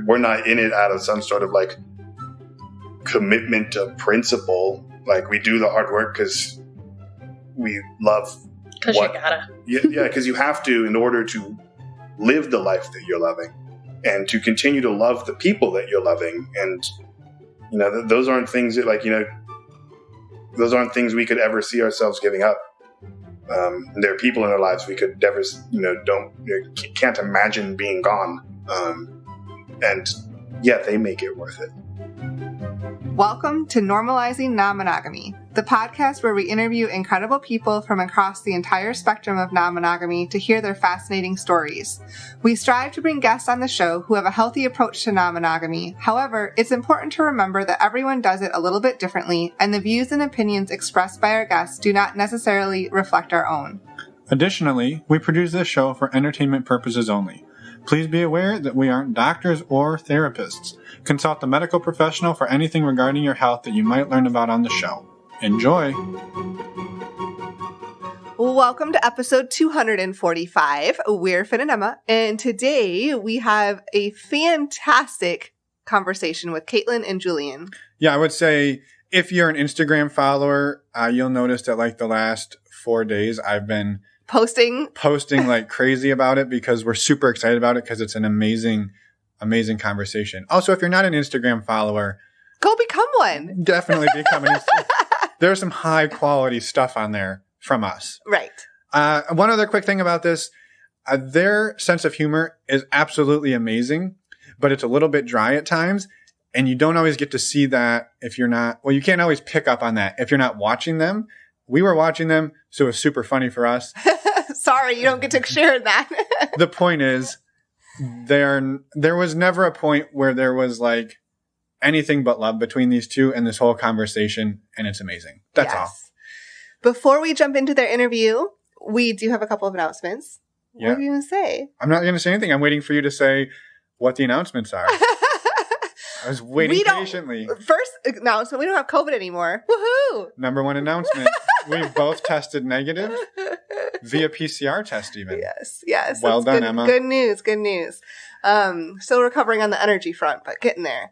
we're not in it out of some sort of like commitment to principle. Like we do the hard work because we love. Because you gotta. Yeah, because you have to in order to live the life that you're loving and to continue to love the people that you're loving. And, you know, those aren't things that, like, you know, those aren't things we could ever see ourselves giving up. There are people in our lives we could never, can't imagine being gone. And yet they make it worth it. Welcome to Normalizing Non-Monogamy, the podcast where we interview incredible people from across the entire spectrum of non-monogamy to hear their fascinating stories. We strive to bring guests on the show who have a healthy approach to non-monogamy. However, it's important to remember that everyone does it a little bit differently, and the views and opinions expressed by our guests do not necessarily reflect our own. Additionally, we produce this show for entertainment purposes only. Please be aware that we aren't doctors or therapists. Consult a medical professional for anything regarding your health that you might learn about on the show. Enjoy! Welcome to episode 245. We're Finn and Emma, and today we have a fantastic conversation with Kaitlin and Julian. Yeah, I would say if you're an Instagram follower, you'll notice that like the last 4 days I've been posting like crazy about it because we're super excited about it because it's an amazing conversation. Also, if you're not an Instagram follower, go become one. Definitely become an There's some high quality stuff on there from us. Right. One other quick thing about this, their sense of humor is absolutely amazing, but it's a little bit dry at times. And you don't always get to see that if you're not, well, you can't always pick up on that if you're not watching them. We were watching them, so it was super funny for us. Sorry, you don't get to share that. The point is, there was never a point where there was like anything but love between these two and this whole conversation, and it's amazing. That's all. Before we jump into their interview, we do have a couple of announcements. Yeah. What are you going to say? I'm not going to say anything. I'm waiting for you to say what the announcements are. I was waiting patiently. First announcement, we don't have COVID anymore. Woohoo! Number one announcement. We both tested negative via PCR test even. Yes. Well done, good, Emma. Good news. Still recovering on the energy front, but getting there.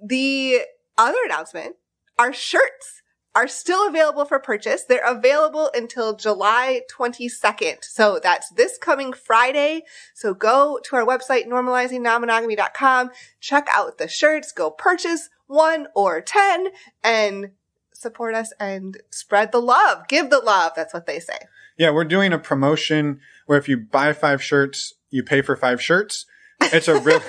The other announcement, our shirts are still available for purchase. They're available until July 22nd. So that's this coming Friday. So go to our website, normalizingnonmonogamy.com, check out the shirts, go purchase 1 or 10 and support us and spread the love. Give the love. That's what they say. Yeah, we're doing a promotion where if you buy 5 shirts, you pay for 5 shirts. It's a real...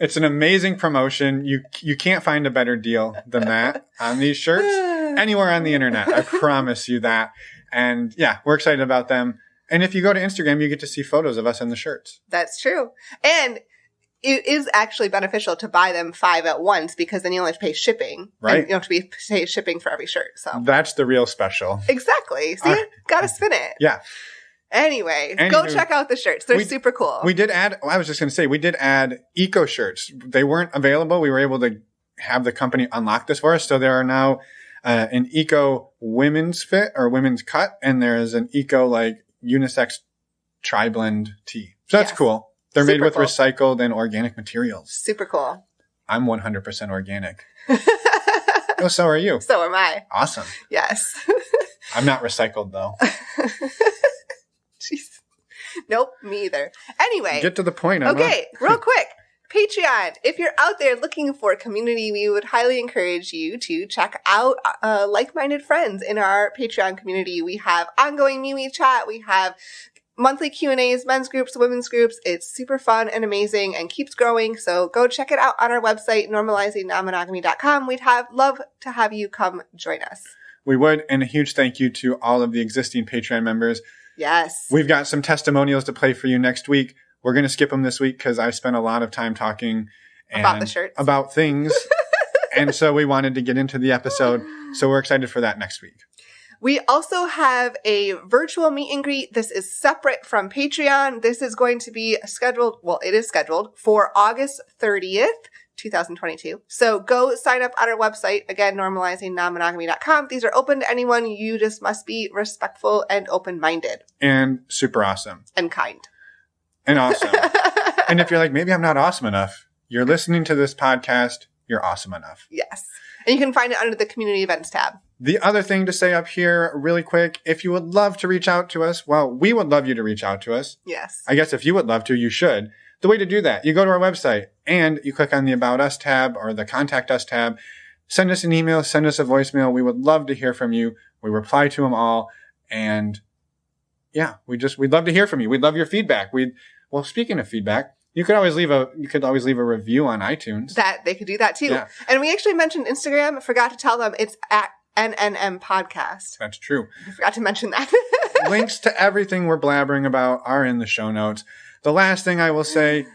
It's an amazing promotion. You can't find a better deal than that on these shirts anywhere on the internet. I promise you that. And yeah, we're excited about them. And if you go to Instagram, you get to see photos of us in the shirts. That's true. And it is actually beneficial to buy them 5 at once because then you only have to pay shipping. Right. And you don't have to pay shipping for every shirt. So that's the real special. Exactly. See? Gotta spin it. Yeah. Anyway, go check out the shirts. They're super cool. We did add, I was just going to say, we did add eco shirts. They weren't available. We were able to have the company unlock this for us. So there are now an eco women's fit or women's cut, and there is an eco like unisex tri-blend tee. So that's cool. They're made with recycled and organic materials. Super cool. I'm 100% organic. Oh, so are you. So am I. Awesome. Yes. I'm not recycled though. Jeez. Nope, me either. Anyway. Get to the point, Emma. Okay, real quick. Patreon. If you're out there looking for a community, we would highly encourage you to check out like-minded friends in our Patreon community. We have ongoing MeWe chat. We have monthly Q&As, men's groups, women's groups. It's super fun and amazing and keeps growing. So go check it out on our website, normalizingnonmonogamy.com. We'd love to have you come join us. We would. And a huge thank you to all of the existing Patreon members. Yes. We've got some testimonials to play for you next week. We're going to skip them this week because I spent a lot of time talking about the shirts, about things. And so we wanted to get into the episode. So we're excited for that next week. We also have a virtual meet and greet. This is separate from Patreon. This is going to be scheduled. Well, it is scheduled for August 30th. 2022. So go sign up on our website. Again, normalizingnonmonogamy.com. These are open to anyone. You just must be respectful and open-minded. And super awesome. And kind. And awesome. And if you're like, maybe I'm not awesome enough, you're listening to this podcast, you're awesome enough. Yes. And you can find it under the community events tab. The other thing to say up here really quick, if you would love to reach out to us, well, we would love you to reach out to us. Yes. I guess if you would love to, you should. The way to do that, you go to our website and you click on the About Us tab or the Contact Us tab. Send us an email, send us a voicemail. We would love to hear from you. We reply to them all. And yeah, we'd love to hear from you. We'd love your feedback. Well, speaking of feedback, you could always leave a review on iTunes. That they could do that too. Yeah. And we actually mentioned Instagram. I forgot to tell them it's at NNM Podcast. That's true. I forgot to mention that. Links to everything we're blabbering about are in the show notes. The last thing I will say,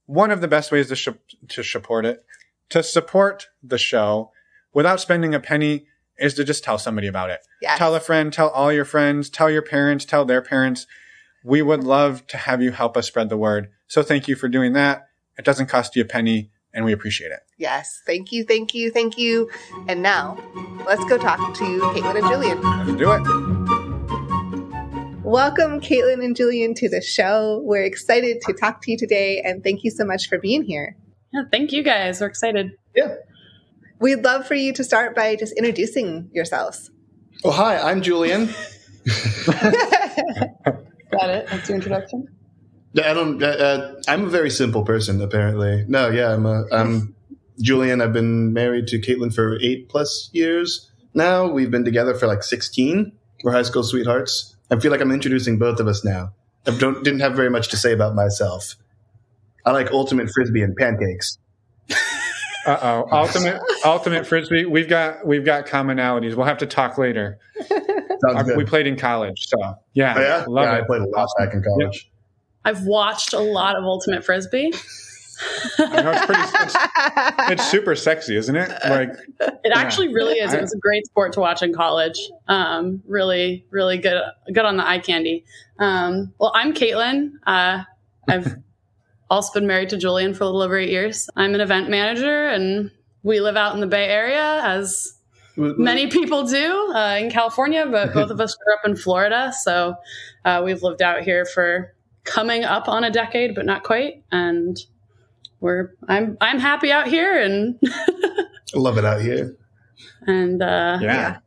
one of the best ways to support the show without spending a penny is to just tell somebody about it. Yes. Tell a friend, tell all your friends, tell your parents, tell their parents. We would love to have you help us spread the word. So thank you for doing that. It doesn't cost you a penny, and we appreciate it. Yes. Thank you, thank you, thank you. And now, let's go talk to Kaitlin and Julian. Let's do it. Welcome, Kaitlin and Julian, to the show. We're excited to talk to you today, and thank you so much for being here. Yeah, thank you guys. We're excited. Yeah. We'd love for you to start by just introducing yourselves. Oh, hi, I'm Julian. Got it. That's your introduction. I'm a very simple person, apparently. No, yeah, I'm Julian. I've been married to Kaitlin for 8+ years now. We've been together for like 16. We're high school sweethearts. I feel like I'm introducing both of us now. Didn't have very much to say about myself. I like ultimate frisbee and pancakes. Ultimate frisbee. We've got commonalities. We'll have to talk later. We played in college, so yeah. Oh, yeah? Love it. I played a lot back in college. Yep. I've watched a lot of Ultimate Frisbee. I know it's super sexy, isn't it? It actually really is. It was a great sport to watch in college. Really, really good on the eye candy. Well, I'm Kaitlin. I've also been married to Julian for a little over 8 years. I'm an event manager, and we live out in the Bay Area, as many people do in California, but both of us grew up in Florida. So we've lived out here for coming up on a decade, but not quite. And I'm happy out here, and I love it out here. And yeah,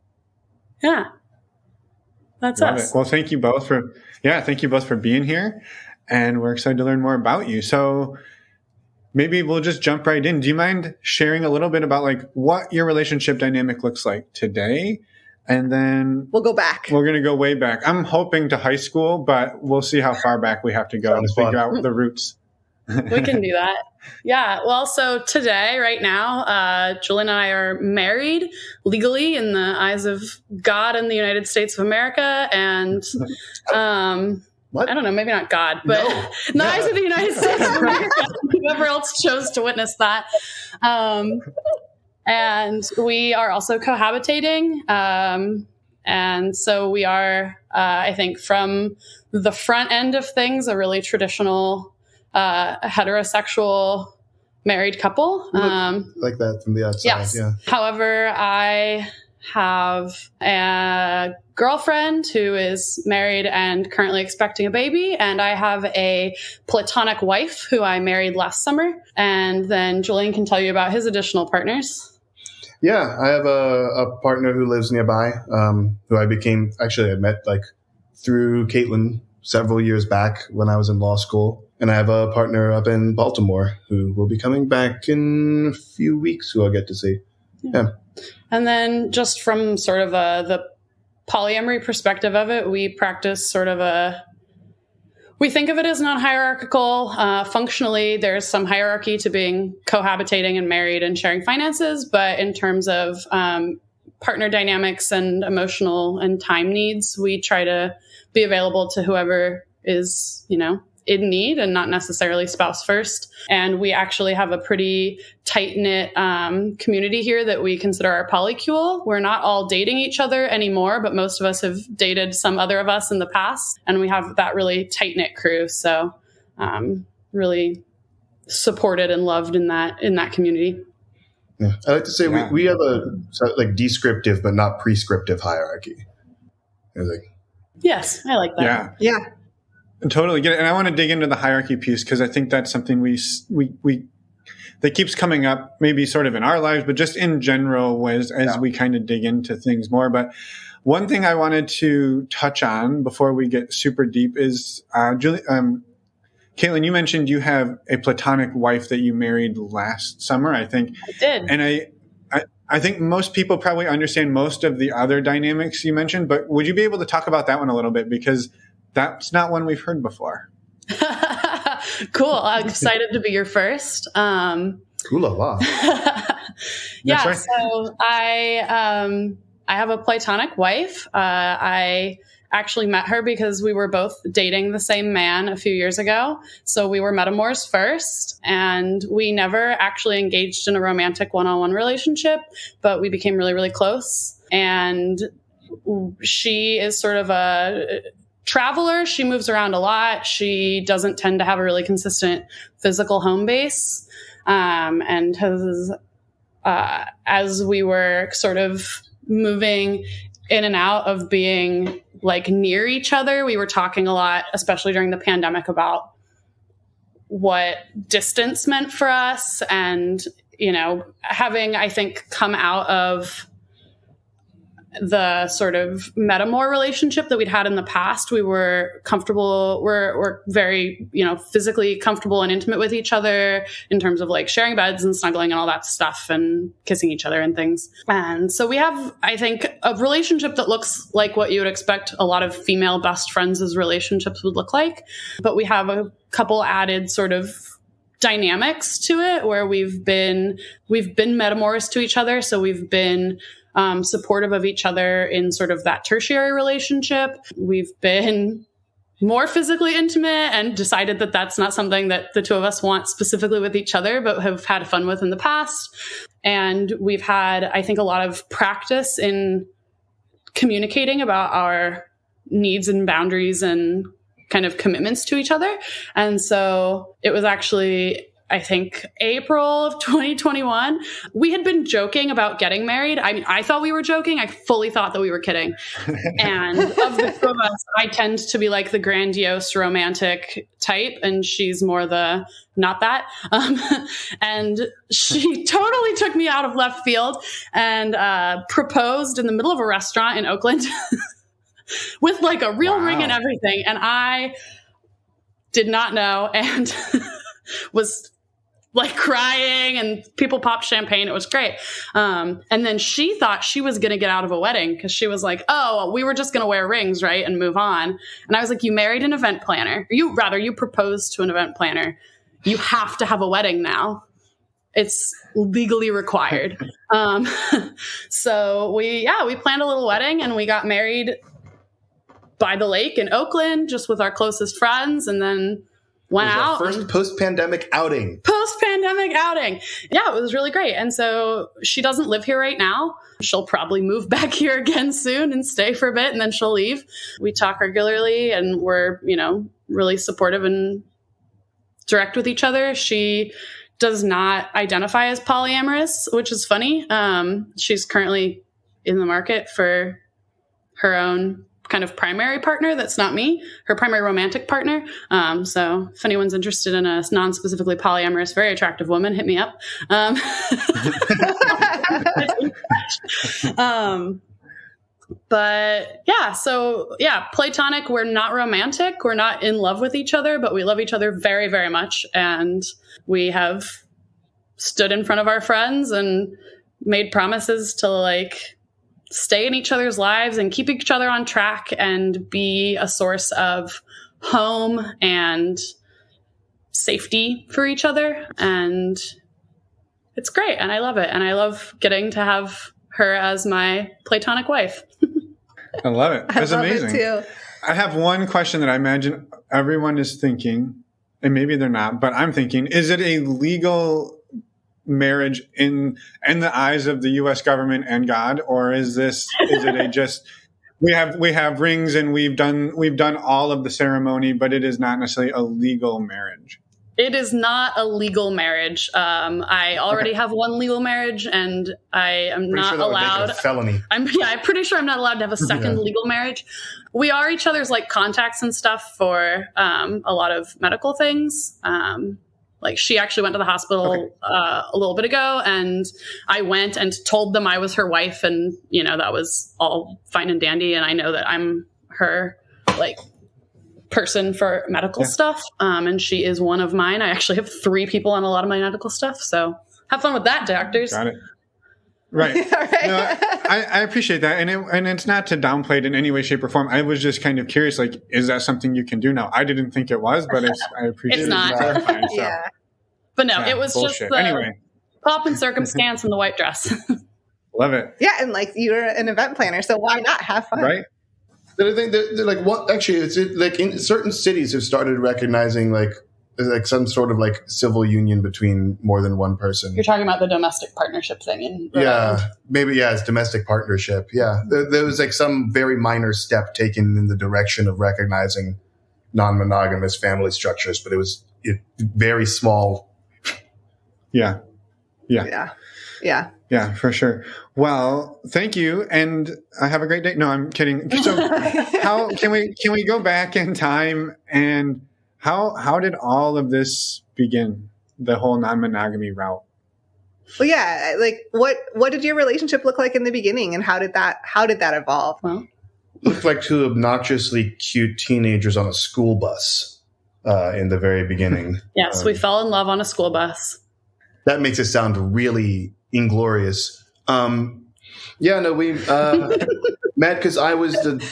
that's love us. It. Well, thank you both for being here, and we're excited to learn more about you. So maybe we'll just jump right in. Do you mind sharing a little bit about what your relationship dynamic looks like today? And then we'll go back. We're going to go way back. I'm hoping to high school, but we'll see how far back we have to go to figure out the roots. We can do that. Yeah. Well, so today, right now, Julian and I are married legally in the eyes of God and the United States of America. And what? I don't know, maybe not God, but in the eyes of the United States of America, whoever else chose to witness that. And we are also cohabitating. And so we are, I think, from the front end of things, a really traditional heterosexual married couple. Like that from the outside. Yes. Yeah. However, I have a girlfriend who is married and currently expecting a baby. And I have a Platonic wife who I married last summer. And then Julian can tell you about his additional partners. Yeah, I have a partner who lives nearby, who I met through Kaitlin several years back when I was in law school. And I have a partner up in Baltimore who will be coming back in a few weeks, who I'll get to see. Yeah. And then just from sort of the polyamory perspective of it, we practice we think of it as non-hierarchical. Functionally, there's some hierarchy to being cohabitating and married and sharing finances. But in terms of partner dynamics and emotional and time needs, we try to be available to whoever is, in need and not necessarily spouse first. And we actually have a pretty tight-knit community here that we consider our polycule. We're not all dating each other anymore, but most of us have dated some other of us in the past. And we have that really tight-knit crew. So really supported and loved in that community. Yeah. I like to say we have a descriptive but not prescriptive hierarchy. Yes, I like that. Yeah. Totally get it. And I want to dig into the hierarchy piece because I think that's something we that keeps coming up, maybe sort of in our lives, but just in general as we kind of dig into things more. But one thing I wanted to touch on before we get super deep is, Kaitlin, you mentioned you have a platonic wife that you married last summer, I think. I did. And I think most people probably understand most of the other dynamics you mentioned, but would you be able to talk about that one a little bit? Because that's not one we've heard before. Cool. I'm excited to be your first. Cool a lot. Yeah. Right. So I have a platonic wife. I actually met her because we were both dating the same man a few years ago. So we were metamors first, and we never actually engaged in a romantic one-on-one relationship, but we became really, really close. And she is sort of a traveler. She moves around a lot. She doesn't tend to have a really consistent physical home base. And has, as we were sort of moving in and out of being like near each other, we were talking a lot, especially during the pandemic, about what distance meant for us. And, you know, having, I think, come out of the sort of metamor relationship that we'd had in the past, we were comfortable. We're very, you know, physically comfortable and intimate with each other in terms of like sharing beds and snuggling and all that stuff and kissing each other and things. And so we have, I think, a relationship that looks like what you would expect a lot of female best friends' relationships would look like. But we have a couple added sort of dynamics to it where we've been metamorphosed to each other. So we've been supportive of each other in sort of that tertiary relationship. We've been more physically intimate and decided that that's not something that the two of us want specifically with each other, but have had fun with in the past. And we've had, I think, a lot of practice in communicating about our needs and boundaries and kind of commitments to each other. And so it was actually, I think, April of 2021. We had been joking about getting married. I mean, I thought we were joking. I fully thought that we were kidding. And of the two of us, I tend to be like the grandiose romantic type, and she's more the not that. And she totally took me out of left field and proposed in the middle of a restaurant in Oakland with like a real ring and everything. And I did not know and was like crying, and people popped champagne. It was great. And then she thought she was going to get out of a wedding because she was like, oh, we were just going to wear rings, right? And move on. And I was like, you married an event planner. You proposed to an event planner. You have to have a wedding now. It's legally required. So we planned a little wedding, and we got married by the lake in Oakland, just with our closest friends, and then went out. First post-pandemic outing. Yeah, it was really great. And so she doesn't live here right now. She'll probably move back here again soon and stay for a bit, and then she'll leave. We talk regularly, and we're, you know, really supportive and direct with each other. She does not identify as polyamorous, which is funny. She's currently in the market for her own kind of primary partner that's not me, her primary romantic partner. So if anyone's interested in a non-specifically polyamorous, very attractive woman, hit me up. But yeah, so yeah, platonic, we're not romantic. We're not in love with each other, but we love each other very, very much. And we have stood in front of our friends and made promises to like stay in each other's lives and keep each other on track and be a source of home and safety for each other. And it's great. And I love it. And I love getting to have her as my platonic wife. I love it. That's amazing. It too. I have one question that I imagine everyone is thinking, and maybe they're not, but I'm thinking, is it a legal marriage in the eyes of the U.S. government and God, or is it a just we have rings and we've done all of the ceremony, but it is not necessarily a legal marriage? It is not a legal marriage. I already have one legal marriage, and I am not allowed. A felony. I'm pretty sure I'm not allowed to have a second legal marriage. We are each other's like contacts and stuff for a lot of medical things. Like she actually went to the hospital a little bit ago, and I went and told them I was her wife, and that was all fine and dandy. And I know that I'm her like person for medical stuff, and she is one of mine. I actually have 3 people on a lot of my medical stuff, so have fun with that, doctors. Got it. Right. Right. No, I appreciate that. And it's not to downplay it in any way, shape, or form. I was just kind of curious, like, is that something you can do now? I didn't think it was, but I appreciate It's not. it clarifying. So. Yeah. But no, it was bullshit. just the Anyway. pop and circumstance and the white dress. Love it. Yeah, and like you're an event planner, so why not have fun? Right. I think that like what actually it's like in certain cities have started recognizing like some sort of like civil union between more than one person. You're talking about the domestic partnership thing in Rhode Island. Maybe it's domestic partnership. Yeah, there was like some very minor step taken in the direction of recognizing non-monogamous family structures, but it was very small. Yeah. Yeah, for sure. Well, thank you, and have a great day. No, I'm kidding. So, how can we go back in time, and how did all of this begin? The whole non-monogamy route. Well, yeah, like what did your relationship look like in the beginning, and how did that evolve? Well, Looked like 2 obnoxiously cute teenagers on a school bus in the very beginning. yes, we fell in love on a school bus. That makes it sound really inglorious. We met because I was the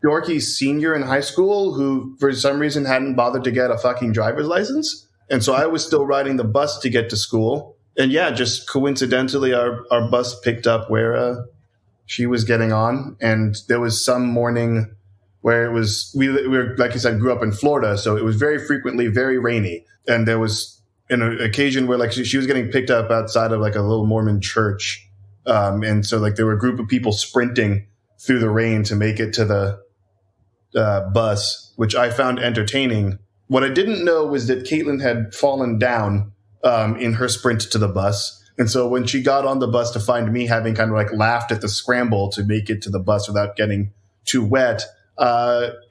dorky senior in high school who, for some reason, hadn't bothered to get a fucking driver's license. And so I was still riding the bus to get to school. And yeah, just coincidentally, our bus picked up where she was getting on. And there was some morning where it was, we were, like I said, grew up in Florida. So it was very frequently very rainy. And there was an occasion where like she was getting picked up outside of like a little Mormon church. And so like there were a group of people sprinting through the rain to make it to the bus, which I found entertaining. What I didn't know was that Kaitlin had fallen down in her sprint to the bus. And so when she got on the bus to find me having kind of like laughed at the scramble to make it to the bus without getting too wet,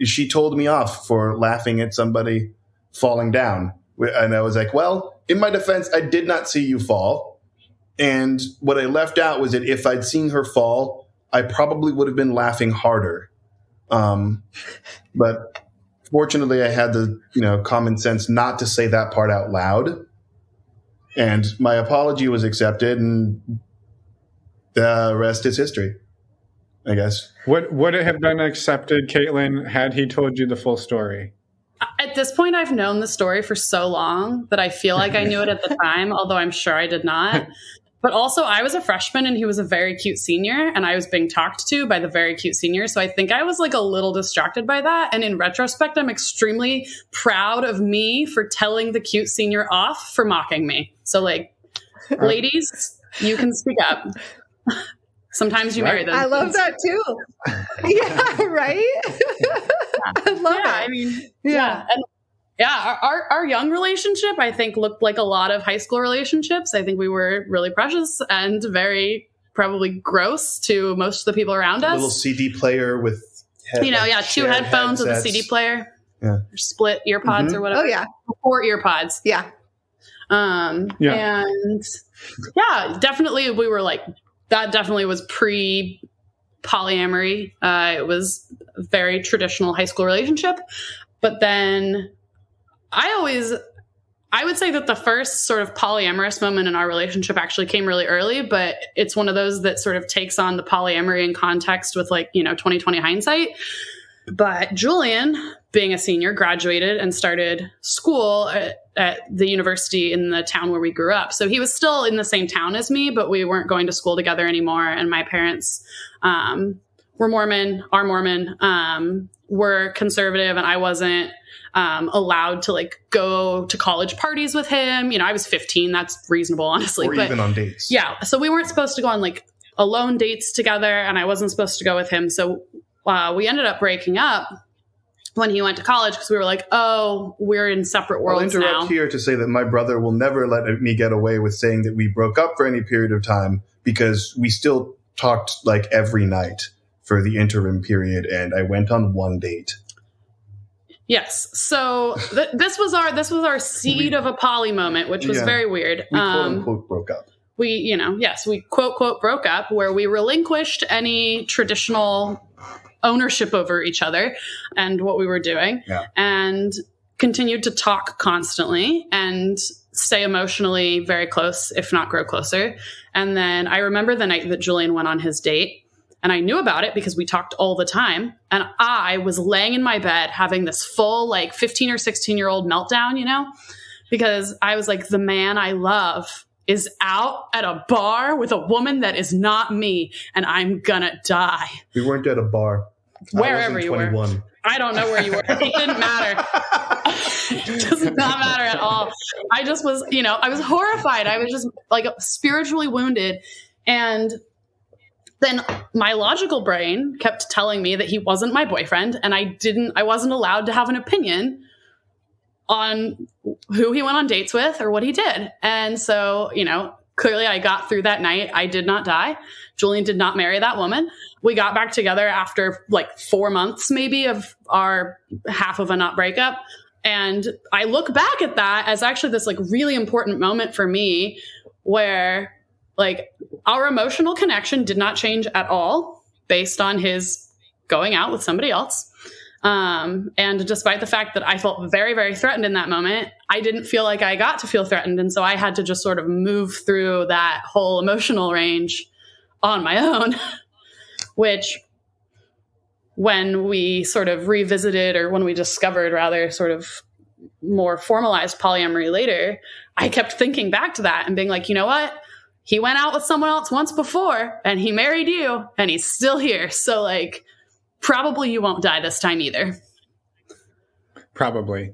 she told me off for laughing at somebody falling down. And I was like, well, in my defense, I did not see you fall. And what I left out was that if I'd seen her fall, I probably would have been laughing harder. But fortunately, I had the common sense not to say that part out loud. And my apology was accepted, and the rest is history, I guess. Would it have been accepted, Kaitlin, had he told you the full story? At this point, I've known the story for so long that I feel like I knew it at the time, although I'm sure I did not. But also, I was a freshman and he was a very cute senior, and I was being talked to by the very cute senior. So I think I was like a little distracted by that. And in retrospect, I'm extremely proud of me for telling the cute senior off for mocking me. So like, ladies, you can speak up. Sometimes you marry them. I love that too. Yeah, right? I love it. I mean, And our young relationship, I think, looked like a lot of high school relationships. I think we were really precious and very probably gross to most of the people around us. A little CD player with 2 headphones with a CD player. Yeah. Or split earpods or whatever. Oh yeah. 4 earpods. Yeah. And definitely we were like, that definitely was pre-polyamory. It was a very traditional high school relationship. But then I would say that the first sort of polyamorous moment in our relationship actually came really early, but it's one of those that sort of takes on the polyamory in context with 2020 hindsight. But Julian, being a senior, graduated and started school at the university in the town where we grew up. So he was still in the same town as me, but we weren't going to school together anymore. And my parents were Mormon, are Mormon, were conservative, and I wasn't allowed to go to college parties with him. I was 15. That's reasonable, honestly. Or even on dates. Yeah. So we weren't supposed to go on alone dates together, and I wasn't supposed to go with him. So we ended up breaking up when he went to college because we were like, oh, we're in separate worlds now. I'll interrupt here to say that my brother will never let me get away with saying that we broke up for any period of time because we still talked every night for the interim period, and I went on one date. Yes. So this was our seed of a poly moment, which was very weird. We quote unquote broke up. We quote broke up, where we relinquished any traditional ownership over each other and what we were doing, and continued to talk constantly and stay emotionally very close, if not grow closer. And then I remember the night that Julian went on his date. And I knew about it because we talked all the time. And I was laying in my bed having this full 15 or 16-year-old meltdown, because I was like, the man I love is out at a bar with a woman that is not me, and I'm gonna die. We weren't at a bar. Wherever you were. I don't know where you were. It didn't matter. It does not matter at all. I just was, I was horrified. I was just spiritually wounded. And then my logical brain kept telling me that he wasn't my boyfriend, and I wasn't allowed to have an opinion on who he went on dates with or what he did. And so, clearly I got through that night. I did not die. Julian did not marry that woman. We got back together after 4 months maybe of our half of a not breakup. And I look back at that as actually this really important moment for me, where our emotional connection did not change at all based on his going out with somebody else. And despite the fact that I felt very, very threatened in that moment, I didn't feel like I got to feel threatened. And so I had to just sort of move through that whole emotional range on my own, which when we sort of revisited, or when we discovered rather sort of more formalized polyamory later, I kept thinking back to that and being like, you know what? He went out with someone else once before and he married you and he's still here. So probably you won't die this time either. Probably.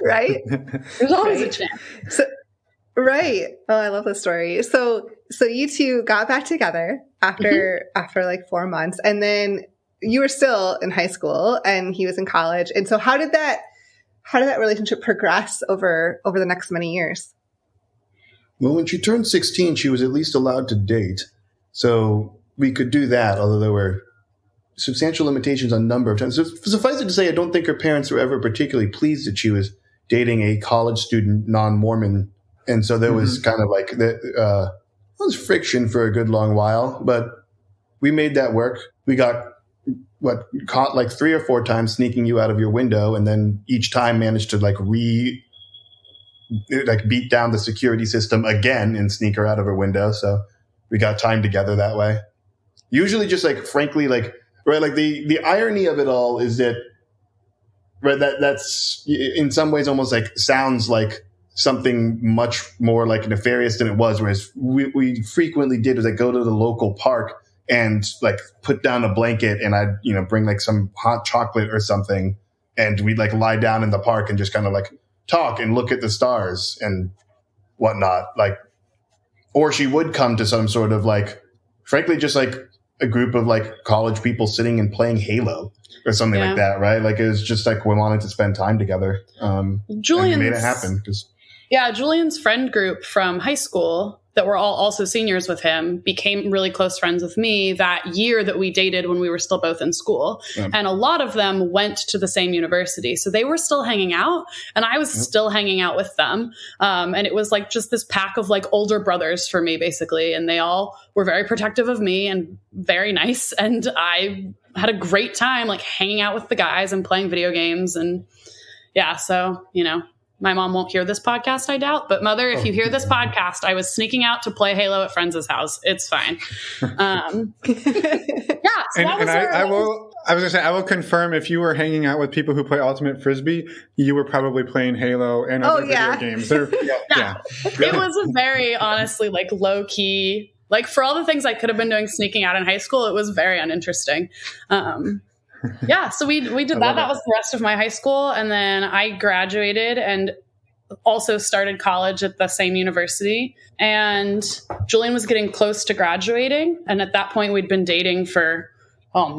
Right? There's always a chance. So, right. Oh, I love this story. So you two got back together after 4 months, and then you were still in high school and he was in college. And so how did that relationship progress over the next many years? Well, when she turned 16, she was at least allowed to date. So we could do that, although there were substantial limitations on number of times. So suffice it to say, I don't think her parents were ever particularly pleased that she was dating a college student, non-Mormon. And so there was kind of was friction for a good long while, but we made that work. We got caught 3 or 4 times sneaking you out of your window, and then each time managed to beat down the security system again and sneak her out of her window. So we got time together that way. Usually just frankly, the irony of it all is that, that's in some ways almost sounds like something much more nefarious than it was. Whereas we frequently did was go to the local park and put down a blanket, and I'd, bring some hot chocolate or something. And we'd lie down in the park and just kind of talk and look at the stars and whatnot. Or she would come to some sort of frankly, just a group of college people sitting and playing Halo or something like that. Right. It was just we wanted to spend time together. Julian made it happen. Julian's friend group from high school that were all also seniors with him became really close friends with me that year that we dated when we were still both in school. Yeah. And a lot of them went to the same university. So they were still hanging out, and I was still hanging out with them. And it was just this pack of older brothers for me, basically. And they all were very protective of me and very nice. And I had a great time hanging out with the guys and playing video games. And so, my mom won't hear this podcast, I doubt. But Mother, if you hear this podcast, I was sneaking out to play Halo at friends' house. It's fine. So I will confirm, if you were hanging out with people who play Ultimate Frisbee, you were probably playing Halo and other video games. It was a very, honestly, low key. For all the things I could have been doing sneaking out in high school, it was very uninteresting. So we did that. That was the rest of my high school. And then I graduated and also started college at the same university. And Julian was getting close to graduating. And at that point, we'd been dating for, 5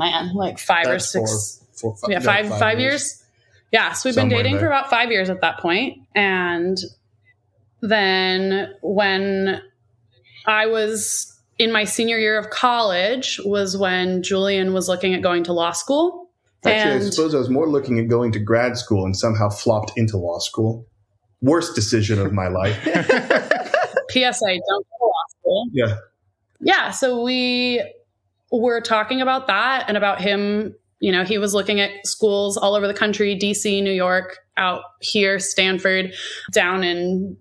or 6. 5 years. Yeah. So we've been dating for about 5 years at that point. And then when I was in my senior year of college was when Julian was looking at going to law school. Actually, I And suppose I was more looking at going to grad school and somehow flopped into law school. Worst decision of my life. PSA, don't go to law school. Yeah. Yeah, so we were talking about that and about him. You know, he was looking at schools all over the country, DC, New York, out here, Stanford, down in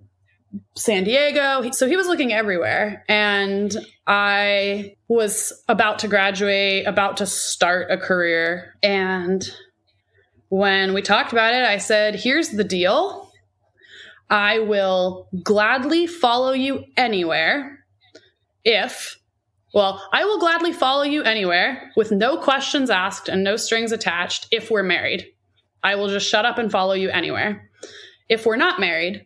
San Diego. So he was looking everywhere. And I was about to graduate, about to start a career. And when we talked about it, I said, here's the deal. I will gladly follow you anywhere I will gladly follow you anywhere with no questions asked and no strings attached if we're married. I will just shut up and follow you anywhere. If we're not married,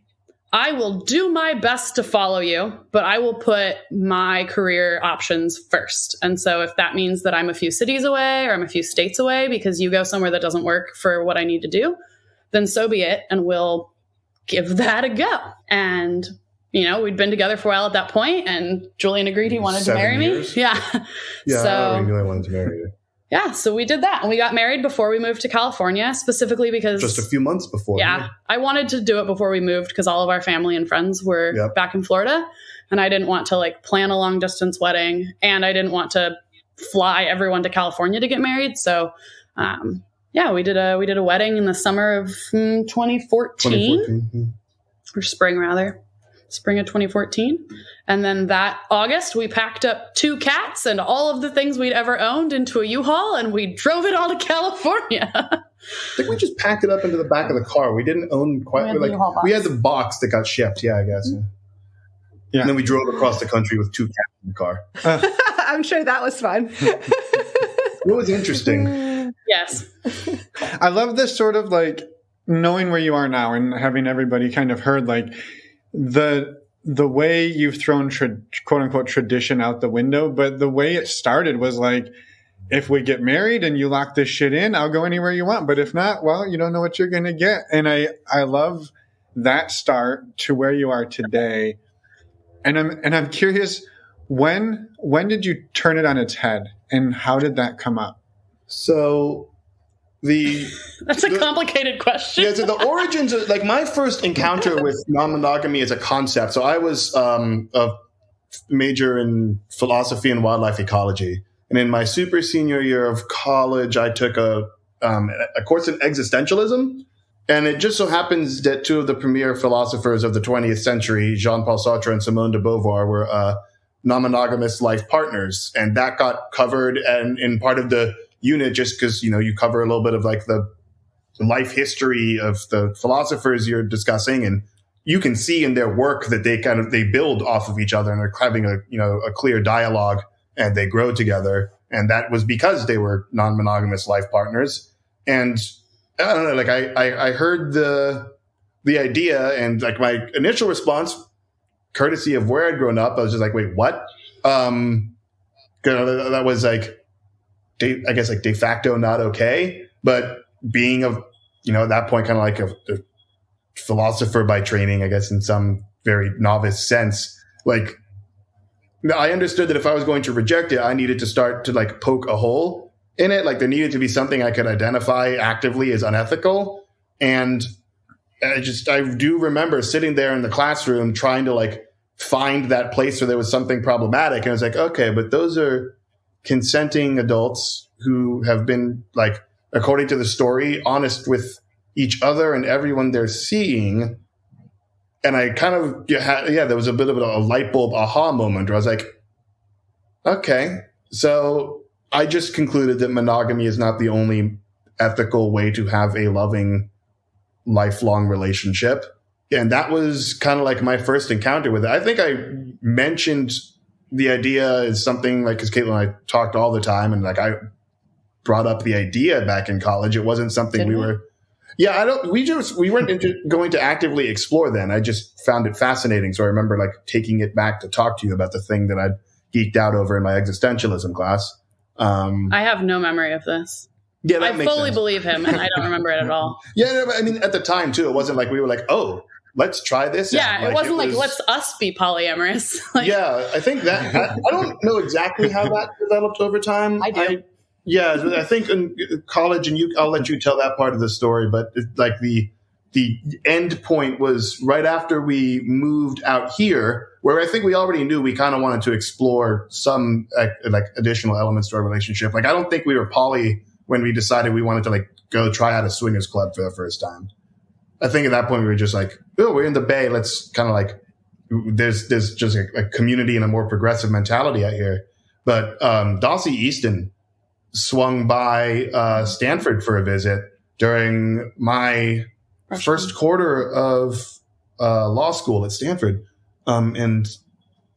I will do my best to follow you, but I will put my career options first. And so if that means that I'm a few cities away or I'm a few states away because you go somewhere that doesn't work for what I need to do, then so be it. And we'll give that a go. And you know, we'd been together for a while at that point, and Julian agreed he wanted to marry me. Yeah. Yeah, so, I really wanted to marry you. Yeah, so we did that. And we got married before we moved to California, specifically because... Just a few months before. Yeah. I wanted to do it before we moved because all of our family and friends were back in Florida. And I didn't want to like plan a long distance wedding. And I didn't want to fly everyone to California to get married. So, we did a wedding in the summer of 2014. Or spring, rather. Spring of 2014. And then that August, we packed up 2 cats and all of the things we'd ever owned into a U-Haul, and we drove it all to California. I think we just packed it up into the back of the car. We didn't own quite... We had the box that got shipped, I guess. Mm-hmm. Yeah. And then we drove across the country with 2 cats in the car. I'm sure that was fun. It was interesting. Yes. I love this sort of like knowing where you are now and having everybody kind of heard like the way you've thrown quote unquote tradition out the window, but the way it started was like, if we get married and you lock this shit in, I'll go anywhere you want. But if not, well, you don't know what you're going to get. And I love that start to where you are today. And I'm curious, when did you turn it on its head and how did that come up? So that's a complicated question. Yeah, so the origins of like my first encounter with non-monogamy as a concept. So I was a major in philosophy and wildlife ecology. And in my super senior year of college, I took a course in existentialism. And it just so happens that 2 of the premier philosophers of the 20th century, Jean-Paul Sartre and Simone de Beauvoir, were non-monogamous life partners. And that got covered and in part of the unit just because, you cover a little bit of like the life history of the philosophers you're discussing. And you can see in their work that they build off of each other and are having a clear dialogue and they grow together. And that was because they were non-monogamous life partners. And I don't know, like I heard the idea and like my initial response, courtesy of where I'd grown up, I was just like, wait, what? That was like, I guess like de facto not okay, but being at that point kind of like a philosopher by training, I guess in some very novice sense, like I understood that if I was going to reject it, I needed to start to like poke a hole in it. Like there needed to be something I could identify actively as unethical. And I do remember sitting there in the classroom trying to like find that place where there was something problematic. And I was like, okay, but those are consenting adults who have been, like, according to the story, honest with each other and everyone they're seeing. And I kind of, there was a bit of a light bulb aha moment where I was like, okay, so I just concluded that monogamy is not the only ethical way to have a loving, lifelong relationship. And that was kind of like my first encounter with it. I think I mentioned the idea is something like, because Kaitlin and I talked all the time, and like I brought up the idea back in college. It wasn't something we weren't going to actively explore then. I just found it fascinating. So I remember like taking it back to talk to you about the thing that I'd geeked out over in my existentialism class. I have no memory of this. Yeah, I fully believe him, and I don't remember it at all. Yeah, I mean, at the time too, it wasn't like we were like, oh, let's try this. Yeah, out. It wasn't like let's us be polyamorous. Yeah, I think that I don't know exactly how that developed over time. I do. Yeah, I think in college, and I'll let you tell that part of the story, but like the end point was right after we moved out here, where I think we already knew we kind of wanted to explore some like additional elements to our relationship. Like, I don't think we were poly when we decided we wanted to like go try out a swingers club for the first time. I think at that point we were just like, oh, we're in the Bay. Let's kind of like, there's just a community and a more progressive mentality out here. But Dossie Easton swung by Stanford for a visit during my first quarter of law school at Stanford. And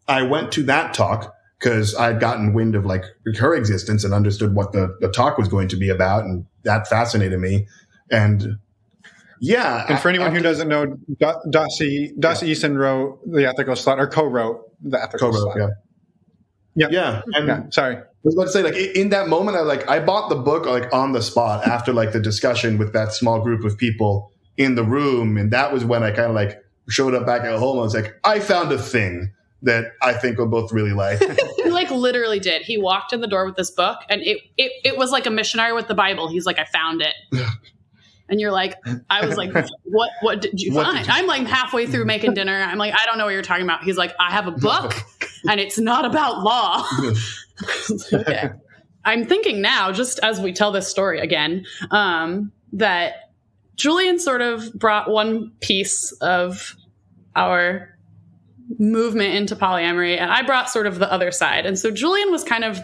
I went to that talk because I'd gotten wind of like her existence and understood what the talk was going to be about. And that fascinated me. And yeah. And for anyone who doesn't know, Dossie Easton wrote The Ethical Slut, or co-wrote The Ethical Slut. Yeah. And sorry. I was about to say, like, in that moment, I bought the book like on the spot after like the discussion with that small group of people in the room. And that was when I kind of like showed up back at home. I was like, I found a thing that I think we'll both really like. He like literally did. He walked in the door with this book, and it was like a missionary with the Bible. He's like, I found it. And you're like, I was like, what did you find? I'm like halfway through making dinner. I'm like, I don't know what you're talking about. He's like, I have a book and it's not about law. Okay. I'm thinking now, just as we tell this story again, that Julian sort of brought one piece of our movement into polyamory, and I brought sort of the other side. And so Julian was kind of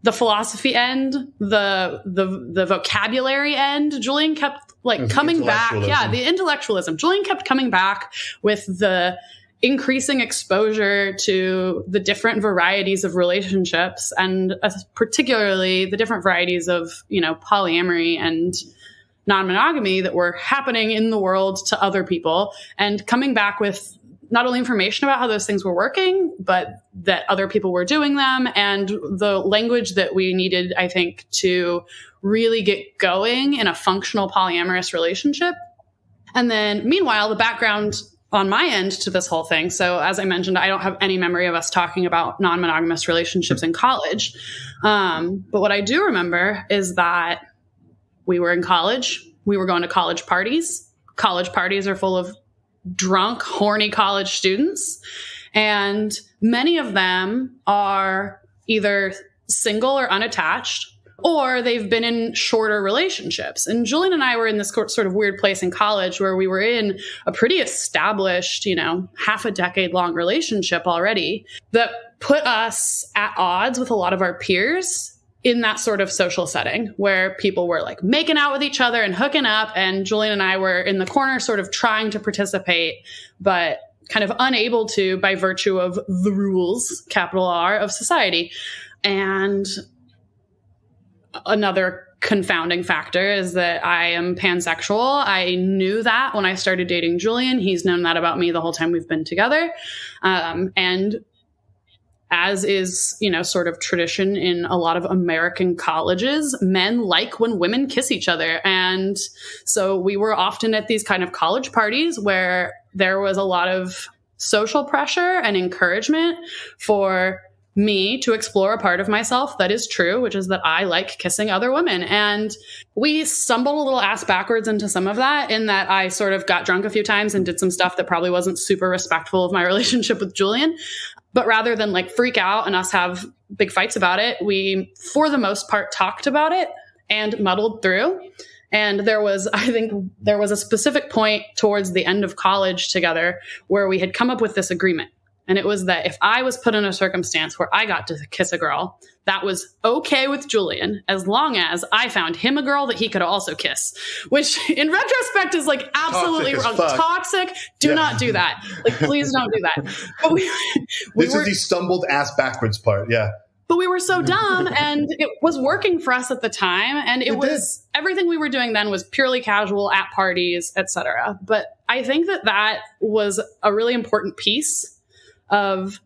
the philosophy end, the vocabulary end. Julian kept like coming back. Yeah, the intellectualism. Julian kept coming back with the increasing exposure to the different varieties of relationships, and particularly the different varieties of, polyamory and non-monogamy that were happening in the world to other people, and coming back with not only information about how those things were working, but that other people were doing them, and the language that we needed, I think, to really get going in a functional polyamorous relationship. And then meanwhile, the background on my end to this whole thing. So as I mentioned, I don't have any memory of us talking about non-monogamous relationships in college. But what I do remember is that we were in college. We were going to college parties. College parties are full of drunk, horny college students. And many of them are either single or unattached, or they've been in shorter relationships. And Julian and I were in this sort of weird place in college where we were in a pretty established, half a decade long relationship already that put us at odds with a lot of our peers in that sort of social setting where people were like making out with each other and hooking up. And Julian and I were in the corner sort of trying to participate, but kind of unable to by virtue of the rules, capital R, of society. And another confounding factor is that I am pansexual. I knew that when I started dating Julian. He's known that about me the whole time we've been together. And as is, sort of tradition in a lot of American colleges, men like when women kiss each other. And so we were often at these kind of college parties where there was a lot of social pressure and encouragement for me to explore a part of myself that is true, which is that I like kissing other women. And we stumbled a little ass backwards into some of that, in that I sort of got drunk a few times and did some stuff that probably wasn't super respectful of my relationship with Julian. But rather than like freak out and us have big fights about it, we, for the most part, talked about it and muddled through. And I think there was a specific point towards the end of college together where we had come up with this agreement. And it was that if I was put in a circumstance where I got to kiss a girl, that was okay with Julian, as long as I found him a girl that he could also kiss, which in retrospect is like absolutely wrong. Toxic. Do not do that. Like, please don't do that. But this is the stumbled ass backwards part. Yeah. But we were so dumb, and it was working for us at the time. And everything we were doing then was purely casual at parties, etc. But I think that was a really important piece of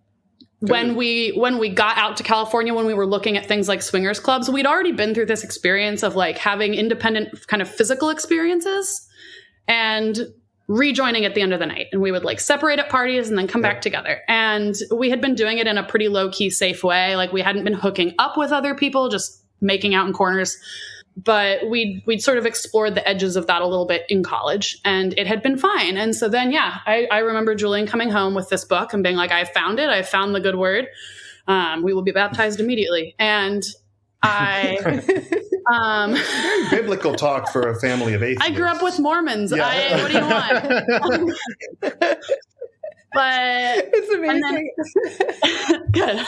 when we got out to California, when we were looking at things like swingers clubs. We'd already been through this experience of like having independent kind of physical experiences and rejoining at the end of the night. And we would like separate at parties and then come back together. And we had been doing it in a pretty low key, safe way. Like we hadn't been hooking up with other people, just making out in corners. But we'd sort of explored the edges of that a little bit in college, and it had been fine. And so then, I remember Julian coming home with this book and being like, I found it. I found the good word. We will be baptized immediately. And I... Very biblical talk for a family of atheists. I grew up with Mormons. Yeah. What do you want? But it's amazing. Good.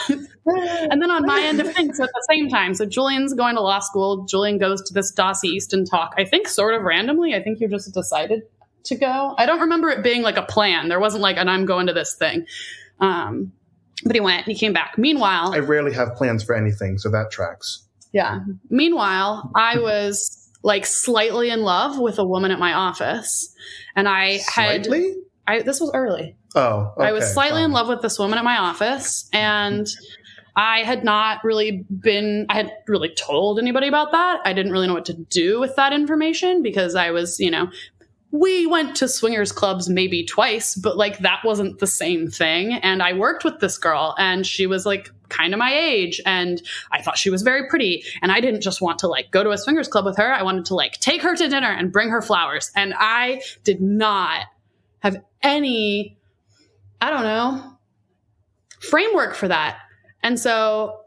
And then on my end of things at the same time, so Julian's going to law school. Julian goes to this Dossie Easton talk, I think sort of randomly. I think you just decided to go. I don't remember it being like a plan. There wasn't like, and I'm going to this thing. But he went and he came back. Meanwhile, I rarely have plans for anything, so that tracks. Yeah. Meanwhile, I was like slightly in love with a woman at my office, and this was early. Oh, okay, I was slightly in love with this woman at my office, and I had really told anybody about that. I didn't really know what to do with that information because I was, we went to swingers clubs maybe twice, but like that wasn't the same thing. And I worked with this girl, and she was like kind of my age, and I thought she was very pretty. And I didn't just want to like go to a swingers club with her. I wanted to like take her to dinner and bring her flowers. And I did not have any, framework for that. And so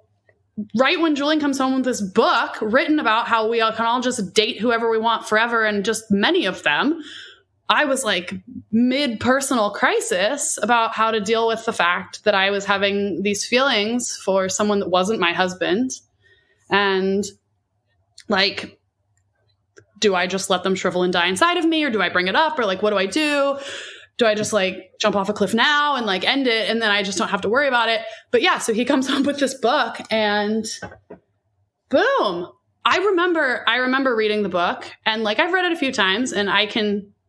right when Julian comes home with this book written about how we all can all just date whoever we want forever, and just many of them, I was like mid-personal crisis about how to deal with the fact that I was having these feelings for someone that wasn't my husband. And like, do I just let them shrivel and die inside of me, or do I bring it up, or like, what do I do? Do I just like jump off a cliff now and like end it, and then I just don't have to worry about it? But yeah, so he comes home with this book, and boom. I remember reading the book, and like I've read it a few times, and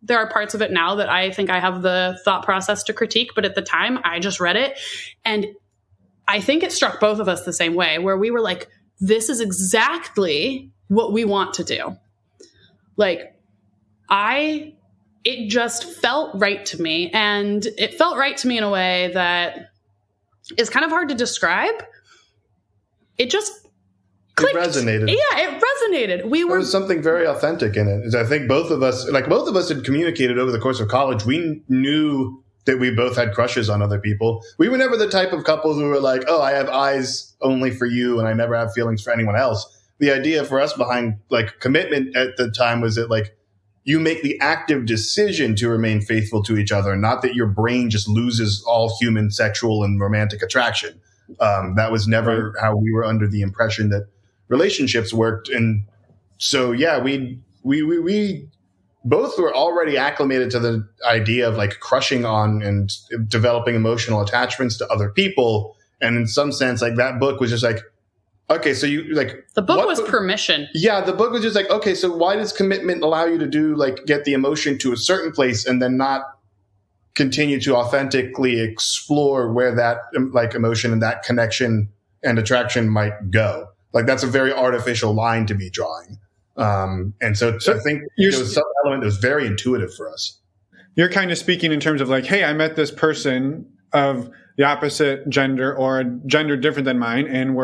there are parts of it now that I think I have the thought process to critique, but at the time I just read it, and I think it struck both of us the same way, where we were like, this is exactly what we want to do. Like, it just felt right to me, and it felt right to me in a way that is kind of hard to describe. It just clicked. It resonated. Yeah, it resonated. There was something very authentic in it. I think both of us had communicated over the course of college. We knew that we both had crushes on other people. We were never the type of couple who were like, oh, I have eyes only for you and I never have feelings for anyone else. The idea for us behind like commitment at the time was that like, you make the active decision to remain faithful to each other, not that your brain just loses all human sexual and romantic attraction. That was never how we were under the impression that relationships worked. And so, yeah, we both were already acclimated to the idea of like crushing on and developing emotional attachments to other people. And in some sense, like that book was just like, okay, so you like the book was permission. Yeah, the book was just like, okay, so why does commitment allow you to do like get the emotion to a certain place and then not continue to authentically explore where that like emotion and that connection and attraction might go? Like that's a very artificial line to be drawing. And so I think there was some element that was very intuitive for us. You're kind of speaking in terms of like, hey, I met this person of the opposite gender or a gender different than mine, and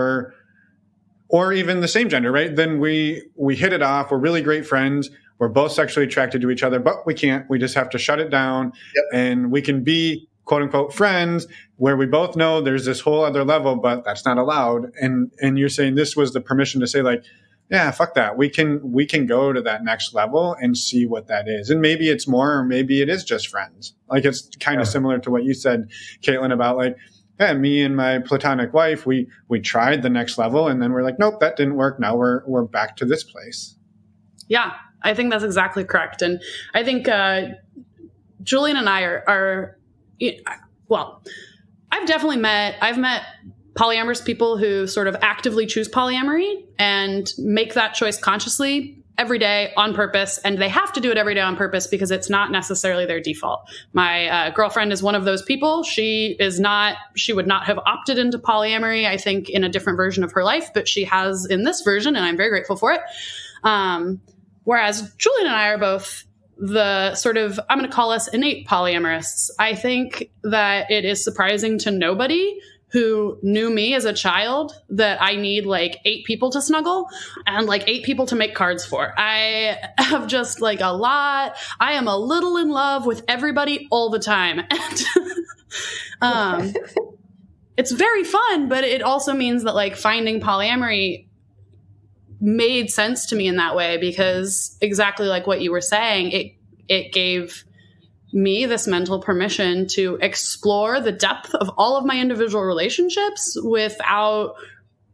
or even the same gender, right? Then we hit it off. We're really great friends. We're both sexually attracted to each other, but we can't. We just have to shut it down. Yep. And we can be quote unquote friends where we both know there's this whole other level, but that's not allowed. And you're saying this was the permission to say like, yeah, fuck that. We can go to that next level and see what that is. And maybe it's more, or maybe it is just friends. Like it's kind of similar to what you said, Kaitlin, about like, yeah, me and my platonic wife, we tried the next level, and then we're like, nope, that didn't work. Now we're back to this place. Yeah, I think that's exactly correct. And I think Julian and I are well, I've met polyamorous people who sort of actively choose polyamory and make that choice consciously every day on purpose. And they have to do it every day on purpose because it's not necessarily their default. My girlfriend is one of those people. She would not have opted into polyamory, I think, in a different version of her life, but she has in this version, and I'm very grateful for it. Whereas Julian and I are both the sort of, I'm going to call us innate polyamorous. I think that it is surprising to nobody who knew me as a child that I need like 8 people to snuggle and like 8 people to make cards for. I have just like a lot. I am a little in love with everybody all the time. And it's very fun, but it also means that like finding polyamory made sense to me in that way, because exactly like what you were saying, it gave me this mental permission to explore the depth of all of my individual relationships without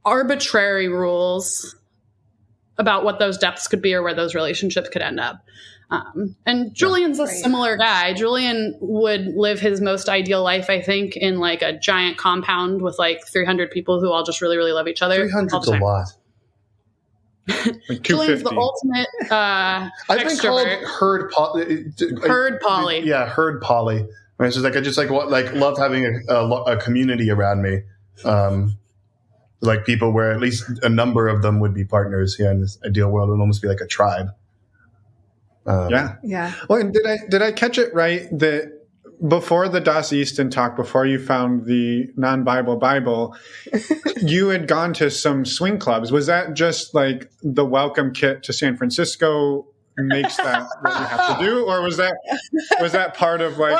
arbitrary rules about what those depths could be or where those relationships could end up. And Julian's a similar guy. Julian would live his most ideal life, I think, in like a giant compound with like 300 people who all just really, really love each other. 300's a lot. Like Julian's the ultimate I've been called herd poly. Yeah, herd poly. I mean, so like I just like love having a community around me, like people where at least a number of them would be partners here in this ideal world. It would almost be like a tribe. Yeah. Well, and did I catch it right that before the Das Easton talk, before you found the non-Bible Bible, you had gone to some swing clubs? Was that just like the welcome kit to San Francisco makes that what you have to do, or was that part of like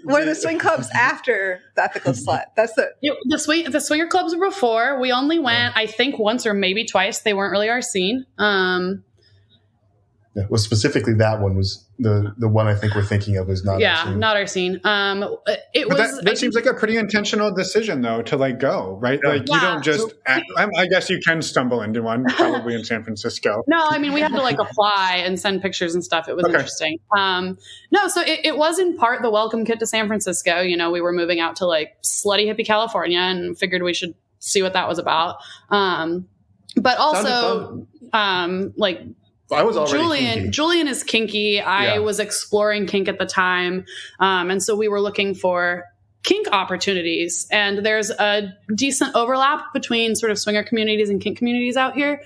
were the swing clubs after the Ethical Slut? That's the swinger clubs were before. We only went, I think, once or maybe twice. They weren't really our scene. Yeah, well, specifically that one was the one I think we're thinking of is not. Yeah, not our scene. That seems like a pretty intentional decision, though, to like go right. Yeah. Like you don't just. I guess you can stumble into one, probably in San Francisco. No, I mean we had to like apply and send pictures and stuff. It was interesting. No, so it was in part the welcome kit to San Francisco. You know, we were moving out to like slutty hippie California and figured we should see what that was about. But also, like. I was already kinky. Julian is kinky. I was exploring kink at the time. And so we were looking for kink opportunities. And there's a decent overlap between sort of swinger communities and kink communities out here,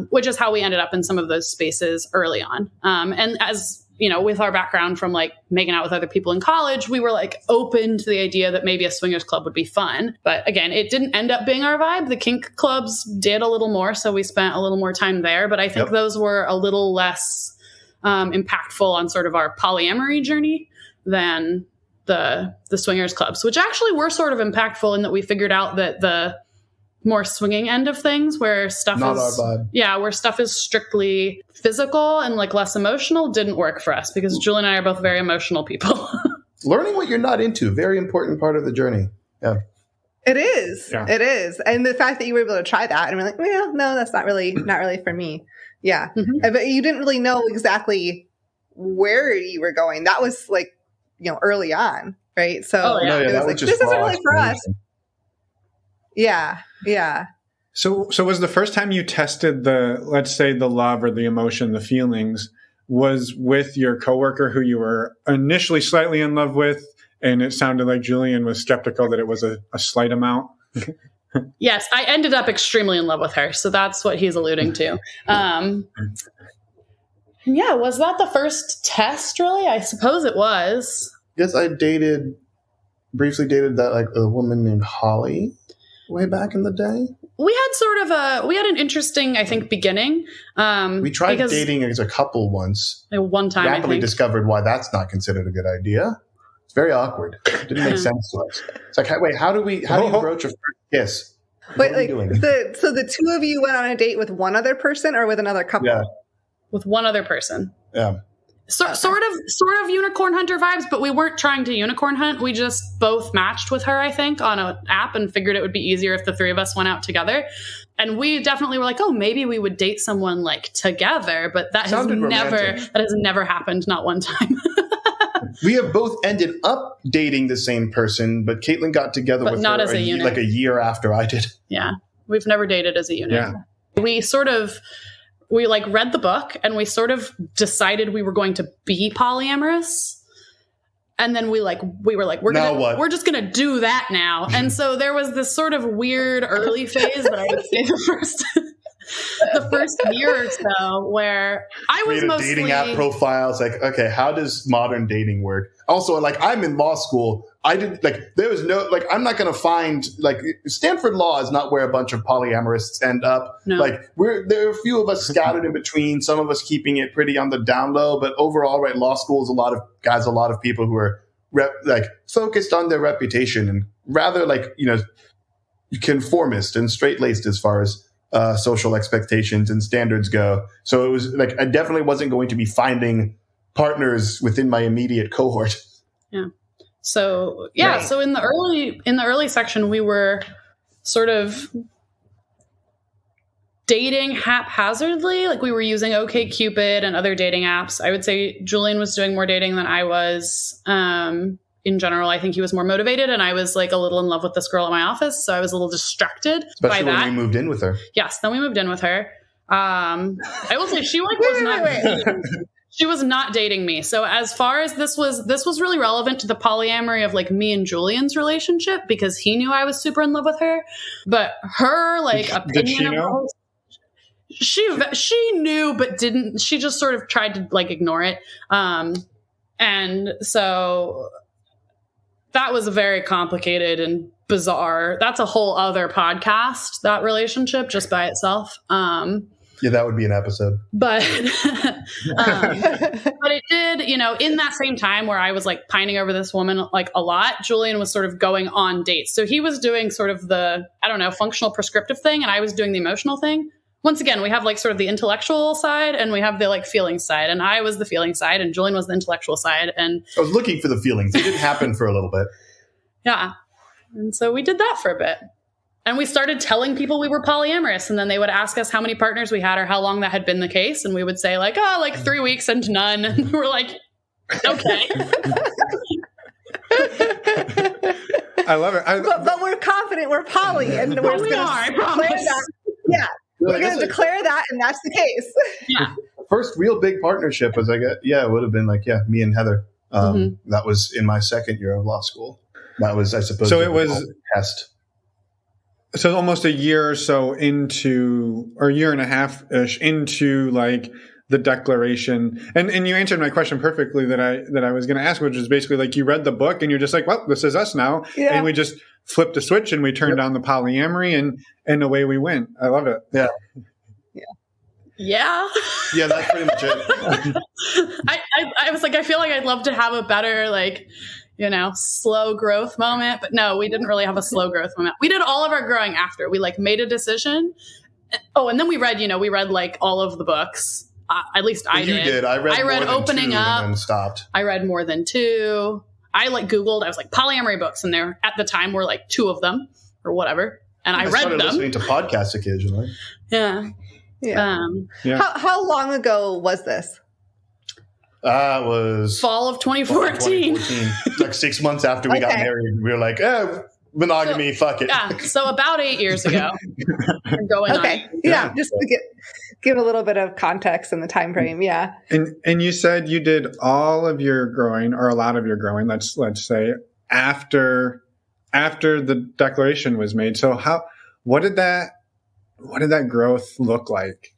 which is how we ended up in some of those spaces early on. And as you know, with our background from like making out with other people in college, we were like open to the idea that maybe a swingers club would be fun. But again, it didn't end up being our vibe. The kink clubs did a little more, so we spent a little more time there. But I think those were a little less impactful on sort of our polyamory journey than the swingers clubs, which actually were sort of impactful in that we figured out that the more swinging end of things where stuff not our vibe. Where stuff is strictly physical and like less emotional didn't work for us because Julian and I are both very emotional people. Learning what you're not into, very important part of the journey. Yeah. It is. Yeah. It is. And the fact that you were able to try that and we're like, well, no, that's not really for me. Yeah. Mm-hmm. But you didn't really know exactly where you were going. That was like, you know, early on. Right. So it was like, this isn't really for us. Yeah. Yeah. So was the first time you tested let's say the love or the emotion, the feelings, was with your coworker who you were initially slightly in love with, and it sounded like Julian was skeptical that it was a slight amount? Yes, I ended up extremely in love with her, so that's what he's alluding to. Yeah, was that the first test, really? I suppose it was. Yes, I briefly dated that like a woman named Holly. Way back in the day, we had an interesting, I think, beginning. We tried dating as a couple once. One time, rapidly discovered why that's not considered a good idea. It's very awkward. It didn't make sense to us. It's like, wait, how do you broach a first kiss? Wait, like so the two of you went on a date with one other person or with another couple? Yeah, with one other person. Yeah. Sort of unicorn hunter vibes, but we weren't trying to unicorn hunt. We just both matched with her, I think, on an app and figured it would be easier if the three of us went out together. And we definitely were like, oh, maybe we would date someone like together, but that has never happened, not one time. We have both ended up dating the same person, but Kaitlin got together with not her as a unit. Like a year after I did. Yeah. We've never dated as a unit. Yeah. We like read the book and we sort of decided we were going to be polyamorous. And then we were like, we're just going to do that now. And so there was this sort of weird early phase that I would say the first year or so where I was mostly dating app profiles. Like, okay, how does modern dating work? Also, like, I'm in law school. I didn't there was no, I'm not going to find, Stanford Law is not where a bunch of polyamorous end up. No. There are a few of us scattered in between, some of us keeping it pretty on the down low, but overall, right, law school is a lot of people who are focused on their reputation and rather conformist and straight-laced as far as social expectations and standards go. So it was I definitely wasn't going to be finding partners within my immediate cohort. Yeah. So yeah, right. So in the early section, we were sort of dating haphazardly. We were using OkCupid and other dating apps. I would say Julian was doing more dating than I was. In general, I think he was more motivated, and I was a little in love with this girl at my office, so I was a little distracted by that. Especially when we moved in with her. Yes, then we moved in with her. I will say she was not. She was not dating me. So as far as this was really relevant to the polyamory of me and Julian's relationship because he knew I was super in love with her. But her opinion did she know? She knew but didn't. She just sort of tried to ignore it. And so that was very complicated and bizarre. That's a whole other podcast, that relationship just by itself. Yeah, that would be an episode. But but it did, in that same time where I was pining over this woman a lot, Julian was sort of going on dates. So he was doing sort of the, functional prescriptive thing, and I was doing the emotional thing. Once again, we have sort of the intellectual side and we have the feeling side, and I was the feeling side and Julian was the intellectual side. And I was looking for the feelings. It didn't happen for a little bit. Yeah. And so we did that for a bit. And we started telling people we were polyamorous, and then they would ask us how many partners we had or how long that had been the case. And we would say 3 weeks and none. And we were like, okay. I love it. But we're confident we're poly, and we're going to declare that. Yeah. We're going to declare that, and that's the case. Yeah. First real big partnership was it would have been me and Heather. That was in my second year of law school. That was, I suppose, so it was a test. So almost a year or so into, or a year and a half-ish into the declaration. And you answered my question perfectly that I was going to ask, which is basically you read the book and you're just well, this is us now. Yeah. And we just flipped a switch and we turned on the polyamory and away we went. I love it. Yeah. Yeah. Yeah, that's pretty much it. I was I feel I'd love to have a better slow growth moment, but no, we didn't really have a slow growth moment. We did all of our growing after we made a decision. Oh, and then we read all of the books. At least I did. You did. I read Opening Up and then stopped. I read more than 2. I Googled. I was polyamory books, and there at the time were 2 of them or whatever, and I read them. Listening to podcasts occasionally. Yeah. Yeah. How long ago was this? Was fall of 2014. 6 months after we got married, we were monogamy, fuck it. Yeah, so about 8 years ago. Going okay, on. Yeah, just to give a little bit of context in the time frame. Yeah, and you said you did all of your growing, or a lot of your growing, let's say, after the declaration was made. So what did that growth look like?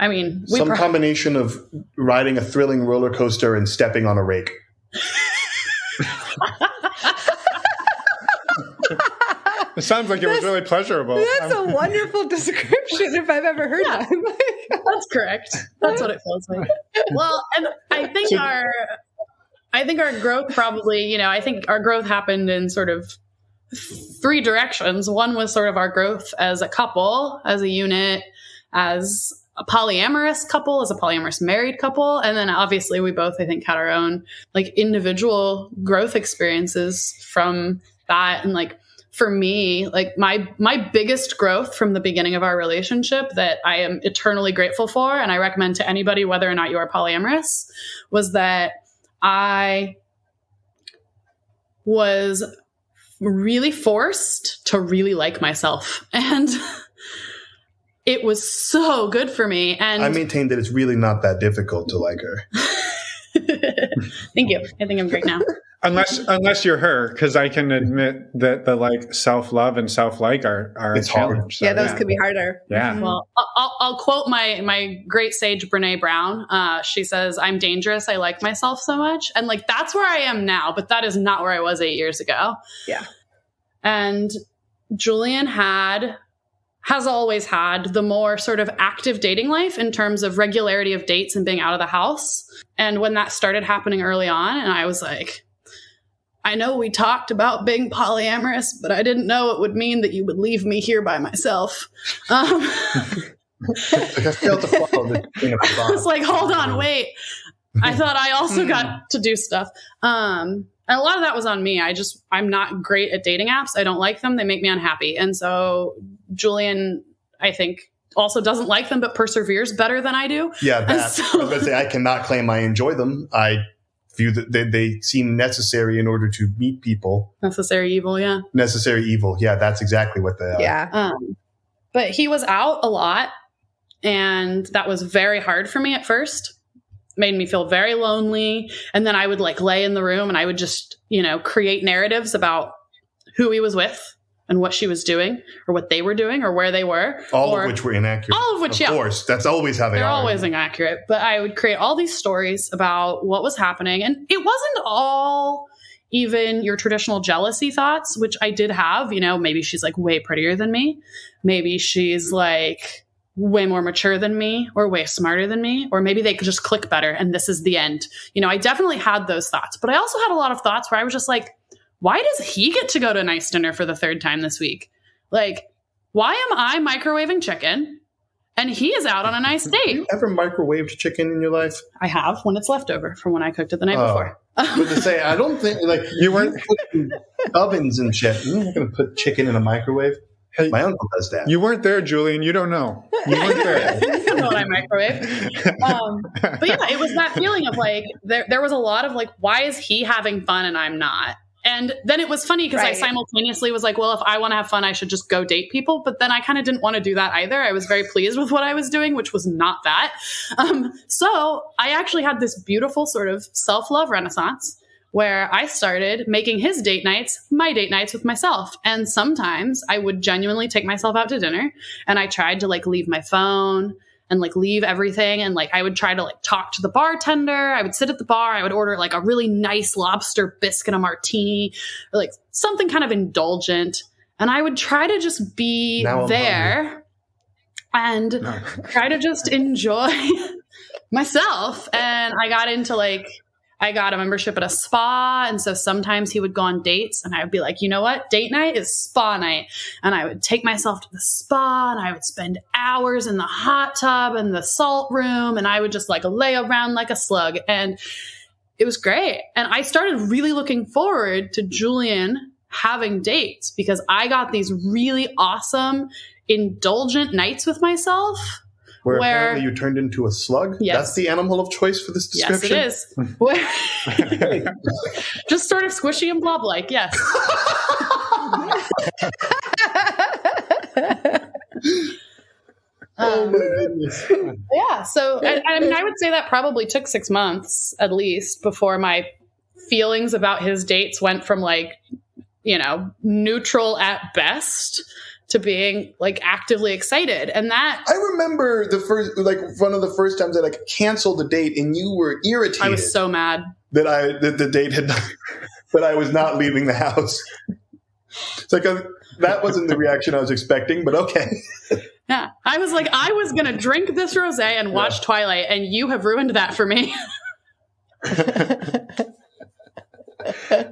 I mean, some combination of riding a thrilling roller coaster and stepping on a rake. It sounds like it was really pleasurable. That's a wonderful description if I've ever heard one. That's correct. That's what it feels like. Well, and I think our growth probably, I think our growth happened in sort of 3 directions. One was sort of our growth as a couple, as a unit, as a polyamorous couple, as a polyamorous married couple. And then obviously we both, I think, had our own individual growth experiences from that. And for me, my biggest growth from the beginning of our relationship that I am eternally grateful for, and I recommend to anybody, whether or not you are polyamorous, was that I was really forced to really like myself. And it was so good for me. And I maintain that it's really not that difficult to like her. Thank you. I think I'm great now. Unless you're her, because I can admit that the like self-love and self-like are a challenge. So, those could be harder. Yeah. Well, I'll quote my great sage Brene Brown. She says, "I'm dangerous. I like myself so much," and like that's where I am now. But that is not where I was 8 years ago. Yeah. And Julian has always had the more sort of active dating life in terms of regularity of dates and being out of the house. And when that started happening early on, and I was like, I know we talked about being polyamorous, but I didn't know it would mean that you would leave me here by myself. I failed to follow this thing. It's like, hold on, wait. I thought I also got to do stuff. And a lot of that was on me. I'm not great at dating apps. I don't like them. They make me unhappy. And so Julian, I think, also doesn't like them, but perseveres better than I do. Yeah, I was going to say, I cannot claim I enjoy them. I view that they seem necessary in order to meet people. Necessary evil, yeah. Necessary evil. Yeah, that's exactly what they are. Yeah. But he was out a lot, and that was very hard for me at first. Made me feel very lonely. And then I would like lay in the room and I would just, create narratives about who he was with and what she was doing or what they were doing or where they were. All of which were inaccurate. All of which, Of course. That's always how they are. They're always inaccurate. But I would create all these stories about what was happening. And it wasn't all even your traditional jealousy thoughts, which I did have. Maybe she's like way prettier than me. Maybe she's like way more mature than me or way smarter than me, or maybe they could just click better and this is the end. I definitely had those thoughts, but I also had a lot of thoughts where I was just like, why does he get to go to a nice dinner for the third time this week? Like, why am I microwaving chicken and he is out on a nice date? Have you ever microwaved chicken in your life? I have, when it's leftover from when I cooked it the night before. But to say, I don't think you weren't putting ovens and shit. You're not going to put chicken in a microwave. Hey, my uncle does that. You weren't there, Julian. You don't know. You weren't there. You don't know what I microwaved. But yeah, it was that feeling of like, there was a lot of like, why is he having fun and I'm not? And then it was funny because I simultaneously was like, well, if I want to have fun, I should just go date people. But then I kind of didn't want to do that either. I was very pleased with what I was doing, which was not that. So I actually had this beautiful sort of self-love renaissance where I started making his date nights my date nights with myself. And sometimes I would genuinely take myself out to dinner and I tried to like leave my phone and like leave everything. And like, I would try to like talk to the bartender. I would sit at the bar. I would order like a really nice lobster biscuit, a martini, or like something kind of indulgent. And I would try to just be there and try to just enjoy myself. And I got into like, I got a membership at a spa. And so sometimes he would go on dates and I would be like, you know what? Date night is spa night. And I would take myself to the spa and I would spend hours in the hot tub and the salt room. And I would just like lay around like a slug. And it was great. And I started really looking forward to Julian having dates because I got these really awesome, indulgent nights with myself. Where apparently you turned into a slug? Yes. That's the animal of choice for this description? Yes, it is. Just sort of squishy and blob-like, yes. Oh, my goodness. Yeah, so I mean, I would say that probably took 6 months at least before my feelings about his dates went from like, neutral at best to being like actively excited. And that I remember one of the first times I like canceled a date and you were irritated. I was so mad that the date had that I was not leaving the house. It's like that wasn't the reaction I was expecting, but okay. Yeah. I was like, I was going to drink this rosé and watch Twilight and you have ruined that for me.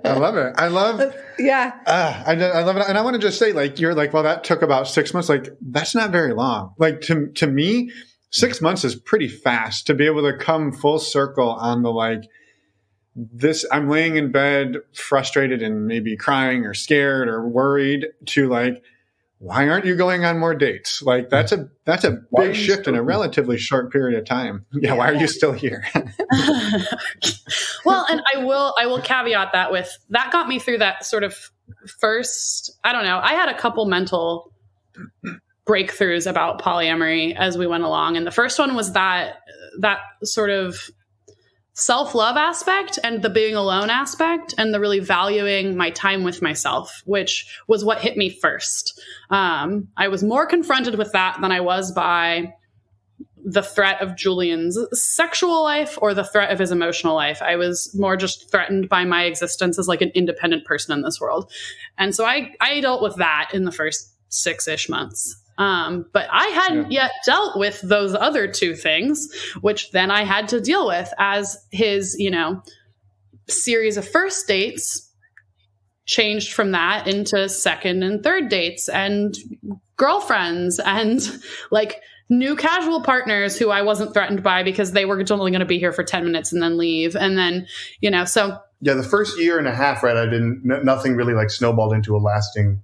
I love it. I love it. I love it. And I want to just say, like, you're like, well, that took about 6 months. Like, that's not very long. Like, to me, 6 months is pretty fast to be able to come full circle on the, like, this, I'm laying in bed frustrated and maybe crying or scared or worried to like, why aren't you going on more dates? Like that's a big shift in a relatively short period of time. Yeah. Why are you still here? Well, and I will caveat that with that got me through that sort of first, I don't know. I had a couple mental breakthroughs about polyamory as we went along. And the first one was that sort of self-love aspect and the being alone aspect and the really valuing my time with myself, which was what hit me first. I was more confronted with that than I was by the threat of Julian's sexual life or the threat of his emotional life. I was more just threatened by my existence as like an independent person in this world. And so I dealt with that in the first 6-ish months. But I hadn't yet dealt with those other two things, which then I had to deal with as his, series of first dates changed from that into second and third dates and girlfriends and like new casual partners who I wasn't threatened by because they were only going to be here for 10 minutes and then leave. And then, so. Yeah, the first year and a half, right, nothing really like snowballed into a lasting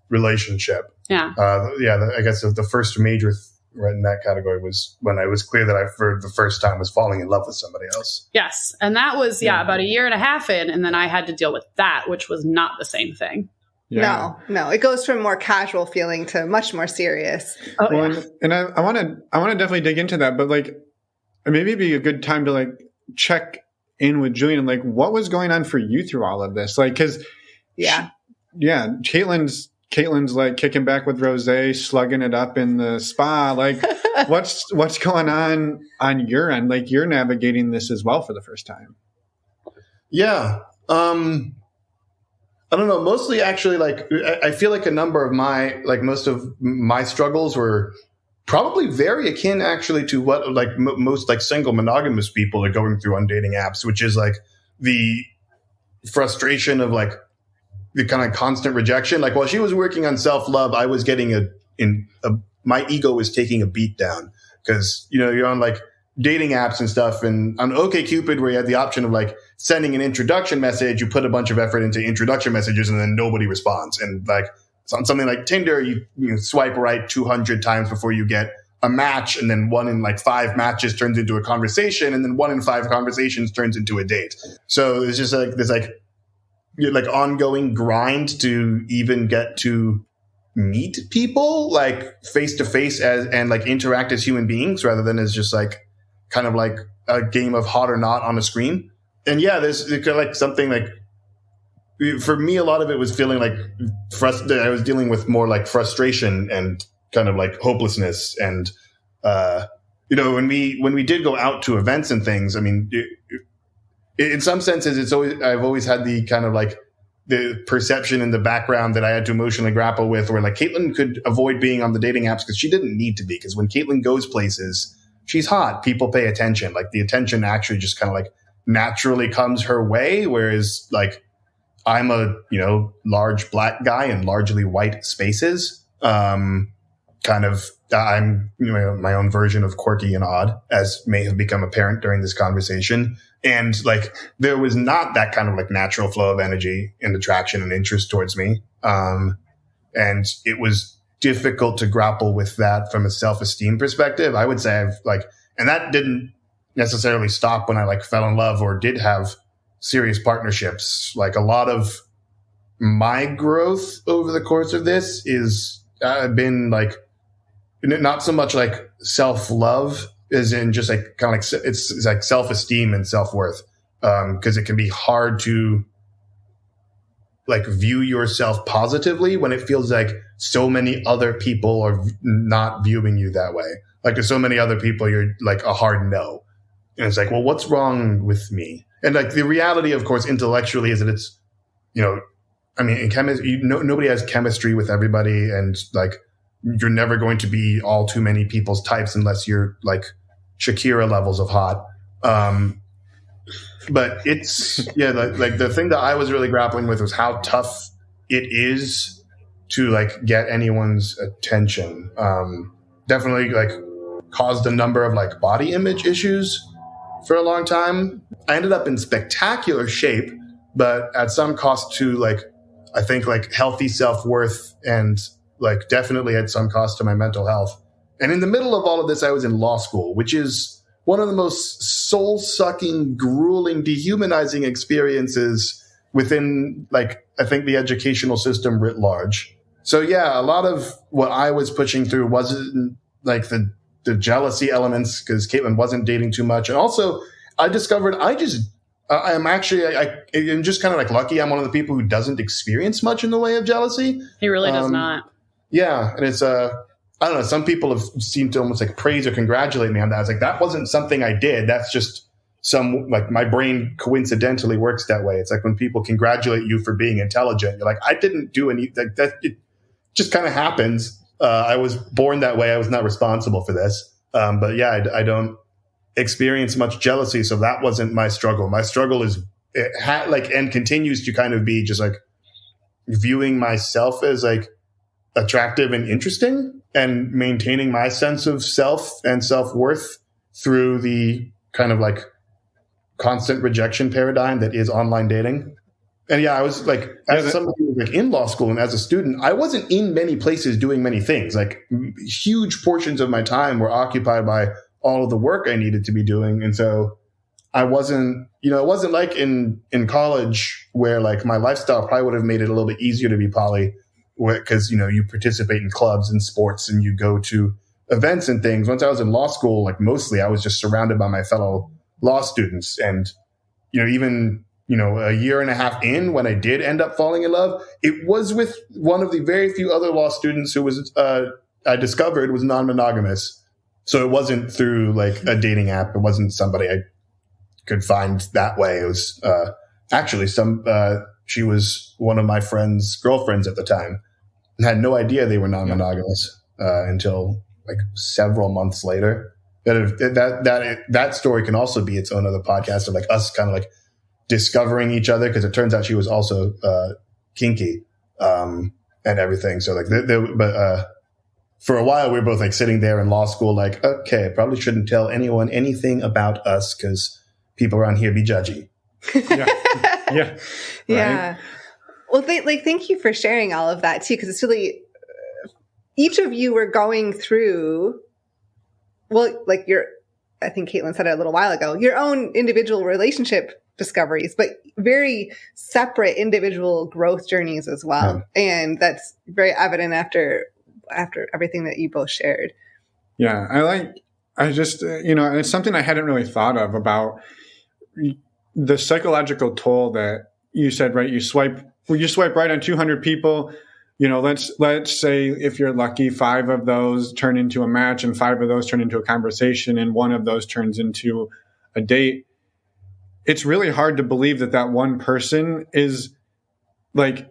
relationship. Yeah. I guess the first major right in that category was when I was clear that I, for the first time, was falling in love with somebody else. Yes. And that was, about a year and a half in. And then I had to deal with that, which was not the same thing. Yeah. No. It goes from more casual feeling to much more serious. Oh, well, yeah. And I want to definitely dig into that, but like maybe it'd be a good time to like check in with Julian, like what was going on for you through all of this? Like, cause Kaitlin's like kicking back with Rosé, slugging it up in the spa. Like what's going on your end? Like you're navigating this as well for the first time. Yeah. I don't know. Mostly actually, like, I feel like most of my struggles were probably very akin actually to what like most like single monogamous people are going through on dating apps, which is like the frustration of like the kind of constant rejection. Like while she was working on self-love, I was getting my ego was taking a beat down because, you're on like dating apps and stuff, and on OkCupid where you had the option of like sending an introduction message, you put a bunch of effort into introduction messages and then nobody responds. And like on something like Tinder, you swipe right 200 times before you get a match, and then 1 in like 5 matches turns into a conversation, and then 1 in 5 conversations turns into a date. So it's just like this like ongoing grind to even get to meet people like face to face and like interact as human beings rather than as just like kind of like a game of hot or not on a screen. And yeah, there's like something like, for me, a lot of it was feeling like I was dealing with more like frustration and kind of like hopelessness. And, when we did go out to events and things, I mean, in some senses, I've always had the kind of like the perception in the background that I had to emotionally grapple with, where like Kaitlin could avoid being on the dating apps because she didn't need to be. Because when Kaitlin goes places, she's hot. People pay attention. Like the attention actually just kind of like naturally comes her way. Whereas like I'm a, large black guy in largely white spaces. I'm my own version of quirky and odd, as may have become apparent during this conversation. And like there was not that kind of like natural flow of energy and attraction and interest towards me. And it was difficult to grapple with that from a self-esteem perspective. I would say and that didn't necessarily stop when I like fell in love or did have serious partnerships. Like a lot of my growth over the course of this is been like not so much like self-love as in just like kind of like it's like self-esteem and self-worth. Because it can be hard to like view yourself positively when it feels like so many other people are not viewing you that way. Like there's so many other people you're like a hard no. And it's like, well, what's wrong with me? And like the reality, of course, intellectually is that it's, in chemistry, nobody has chemistry with everybody. And like, you're never going to be all too many people's types unless you're like Shakira levels of hot. But it's, like the thing that I was really grappling with was how tough it is to like get anyone's attention. Definitely like caused a number of like body image issues for a long time. I ended up in spectacular shape, but at some cost to like, I think like healthy self-worth and like definitely at some cost to my mental health. And in the middle of all of this, I was in law school, which is one of the most soul-sucking, grueling, dehumanizing experiences within, like, I think the educational system writ large. So yeah, a lot of what I was pushing through wasn't like the jealousy elements because Kaitlin wasn't dating too much. And also I discovered I'm just kind of like lucky. I'm one of the people who doesn't experience much in the way of jealousy. He really does not. Yeah. And it's, I don't know. Some people have seemed to almost like praise or congratulate me on that. I was like, that wasn't something I did. That's just like my brain coincidentally works that way. It's like when people congratulate you for being intelligent, you're like, I didn't do any, like that. It just kind of happens. I was born that way. I was not responsible for this. But yeah, I don't experience much jealousy. So that wasn't my struggle. My struggle is and continues to kind of be just like viewing myself as like attractive and interesting and maintaining my sense of self and self-worth through the kind of like constant rejection paradigm that is online dating. And yeah, I was like, as somebody who was like in law school and as a student, I wasn't in many places doing many things. Like huge portions of my time were occupied by all of the work I needed to be doing. And so I wasn't, it wasn't like in college where like my lifestyle probably would have made it a little bit easier to be poly, because, you participate in clubs and sports and you go to events and things. Once I was in law school, like mostly I was just surrounded by my fellow law students. And, even, a year and a half in, when I did end up falling in love, it was with one of the very few other law students who was, I discovered was non-monogamous. So it wasn't through like a dating app. It wasn't somebody I could find that way. It was, actually she was one of my friend's girlfriends at the time and had no idea they were non-monogamous, until like several months later. That story can also be its own other podcast of like us kind of like discovering each other, because it turns out she was also kinky and everything. So like, but for a while we were both like sitting there in law school, like, okay, I probably shouldn't tell anyone anything about us because people around here be judgy. Yeah. Yeah. Right? Well, thank you for sharing all of that too, because it's really each of you were going through. Well, like I think Kaitlin said it a little while ago, your own individual relationship discoveries, but very separate individual growth journeys as well. Yeah. And that's very evident after everything that you both shared. Yeah. I just, it's something I hadn't really thought of about the psychological toll that you said, right? You swipe right on 200 people. Let's say if you're lucky, 5 of those turn into a match and 5 of those turn into a conversation and 1 of those turns into a date. It's really hard to believe that one person is like,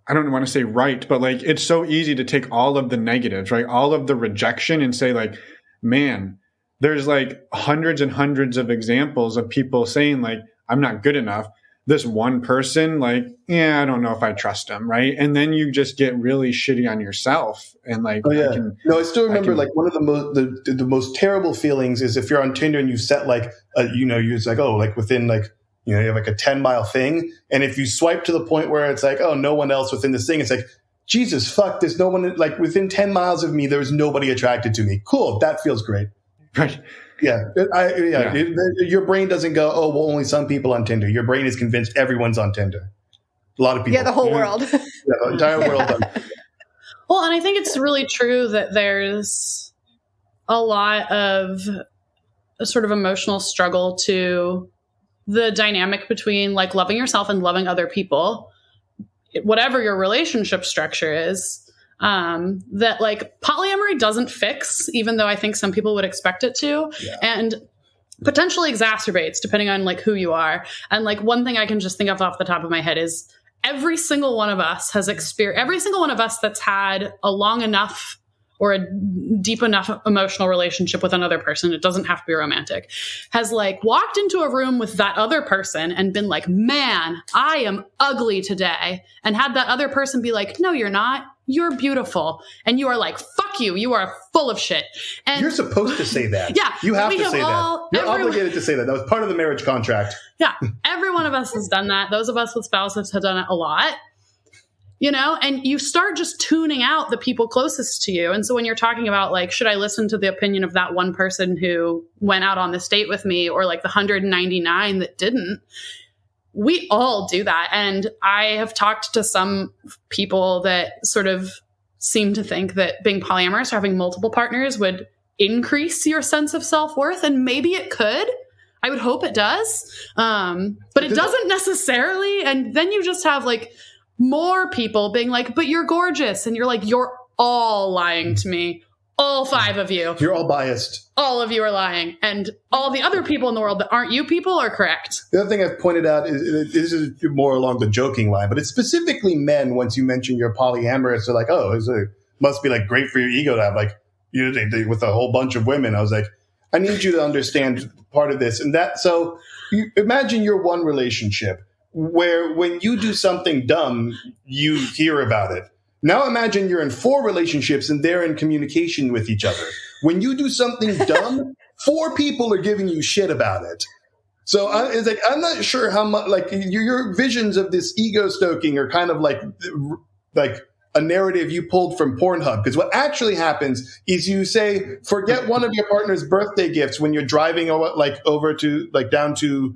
I don't want to say right, but like, it's so easy to take all of the negatives, right? All of the rejection and say like, man, there's like hundreds and hundreds of examples of people saying like, I'm not good enough. This one person, like, I don't know if I trust him, right? And then you just get really shitty on yourself, and like, I still remember like one of the most terrible feelings is if you're on Tinder and you set like, you're like, oh, like within like, you have like a 10-mile thing, and if you swipe to the point where it's like, oh, no one else within this thing, it's like, Jesus, fuck, there's no one like within 10 miles of me. There's nobody attracted to me. Cool, that feels great, right? Yeah. Your brain doesn't go, oh, well, only some people on Tinder. Your brain is convinced everyone's on Tinder. A lot of people. Yeah, the whole world. Yeah, the entire world. Well, and I think it's really true that there's a lot of a sort of emotional struggle to the dynamic between like loving yourself and loving other people, whatever your relationship structure is. That like polyamory doesn't fix, even though I think some people would expect it to, and potentially exacerbates depending on like who you are. And like one thing I can just think of off the top of my head is every single one of us that's had a long enough or a deep enough emotional relationship with another person, it doesn't have to be romantic, has like walked into a room with that other person and been like, man, I am ugly today. And had that other person be like, no, you're not. You're beautiful. And you are like, fuck you. You are full of shit. And you're supposed to say that. Yeah. You have to say that. You're obligated to say that. That was part of the marriage contract. Yeah. Every one of us has done that. Those of us with spouses have done it a lot. And you start just tuning out the people closest to you. And so when you're talking about like, should I listen to the opinion of that one person who went out on this date with me, or like the 199 that didn't, we all do that. And I have talked to some people that sort of seem to think that being polyamorous or having multiple partners would increase your sense of self-worth, and maybe it could. I would hope it does. But it doesn't necessarily. And then you just have like more people being like, but you're gorgeous. And you're like, you're all lying to me. All 5 of you. You're all biased. All of you are lying. And all the other people in the world that aren't you people are correct. The other thing I've pointed out is this is more along the joking line, but it's specifically men. Once you mention you're polyamorous, they're like, oh, must be like great for your ego to have like, with a whole bunch of women. I was like, I need you to understand part of this. And that, so you imagine your one relationship where when you do something dumb, you hear about it. Now imagine you're in 4 relationships and they're in communication with each other. When you do something dumb, 4 people are giving you shit about it. So it's like, I'm not sure how much, like your visions of this ego stoking are kind of like a narrative you pulled from Pornhub. Because what actually happens is you say, forget one of your partner's birthday gifts when you're driving down to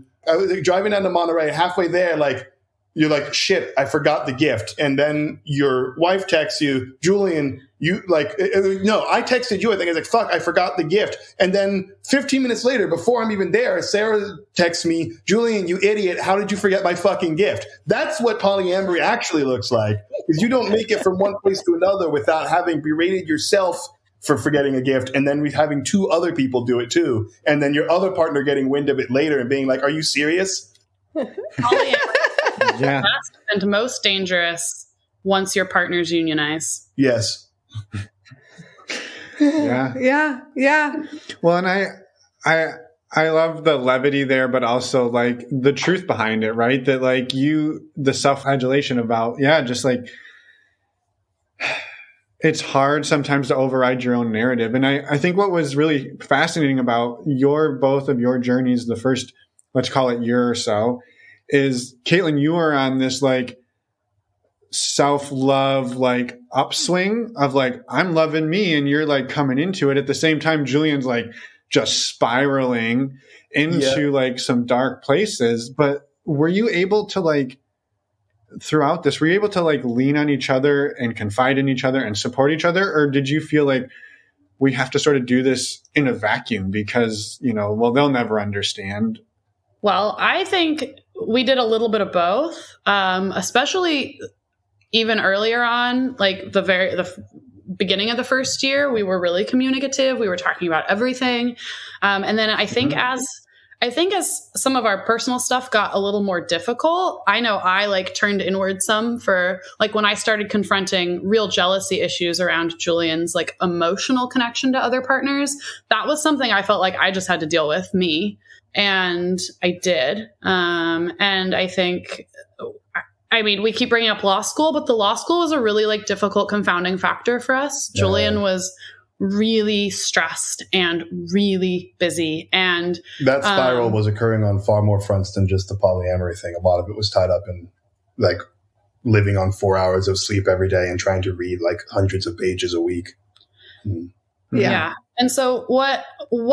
Monterey, halfway there, like, you're like, shit, I forgot the gift. And then your wife texts you, Julian, you like, no, I texted you. I think I was like, fuck, I forgot the gift. And then 15 minutes later, before I'm even there, Sarah texts me, Julian, you idiot. How did you forget my fucking gift? That's what polyamory actually looks like. Because you don't make it from one place to another without having berated yourself for forgetting a gift, and then having 2 other people do it too. And then your other partner getting wind of it later and being like, are you serious? Polyamory. Yeah. Fast and most dangerous once your partners unionize. Yes. Yeah. Well, and I love the levity there, but also like the truth behind it, right? That like the self-flagellation about, just like, it's hard sometimes to override your own narrative. And I think what was really fascinating about both of your journeys, the first, let's call it year or so, is Kaitlin, you are on this like self-love, like upswing of like, I'm loving me, and you're like coming into it. At the same time, Julian's like just spiraling into like some dark places. But were you able to like, throughout this, were you able to like lean on each other and confide in each other and support each other? Or did you feel like we have to sort of do this in a vacuum because, they'll never understand? Well, I think we did a little bit of both, especially even earlier on, like the beginning of the first year, we were really communicative. We were talking about everything. And then I think as some of our personal stuff got a little more difficult, I know I like turned inward some for like when I started confronting real jealousy issues around Julian's like emotional connection to other partners. That was something I felt like I just had to deal with me. And I did. And I think, we keep bringing up law school, but the law school was a really like difficult confounding factor for us. Yeah. Julian was really stressed and really busy. And that spiral was occurring on far more fronts than just the polyamory thing. A lot of it was tied up in like living on 4 hours of sleep every day and trying to read like hundreds of pages a week. Yeah. And so what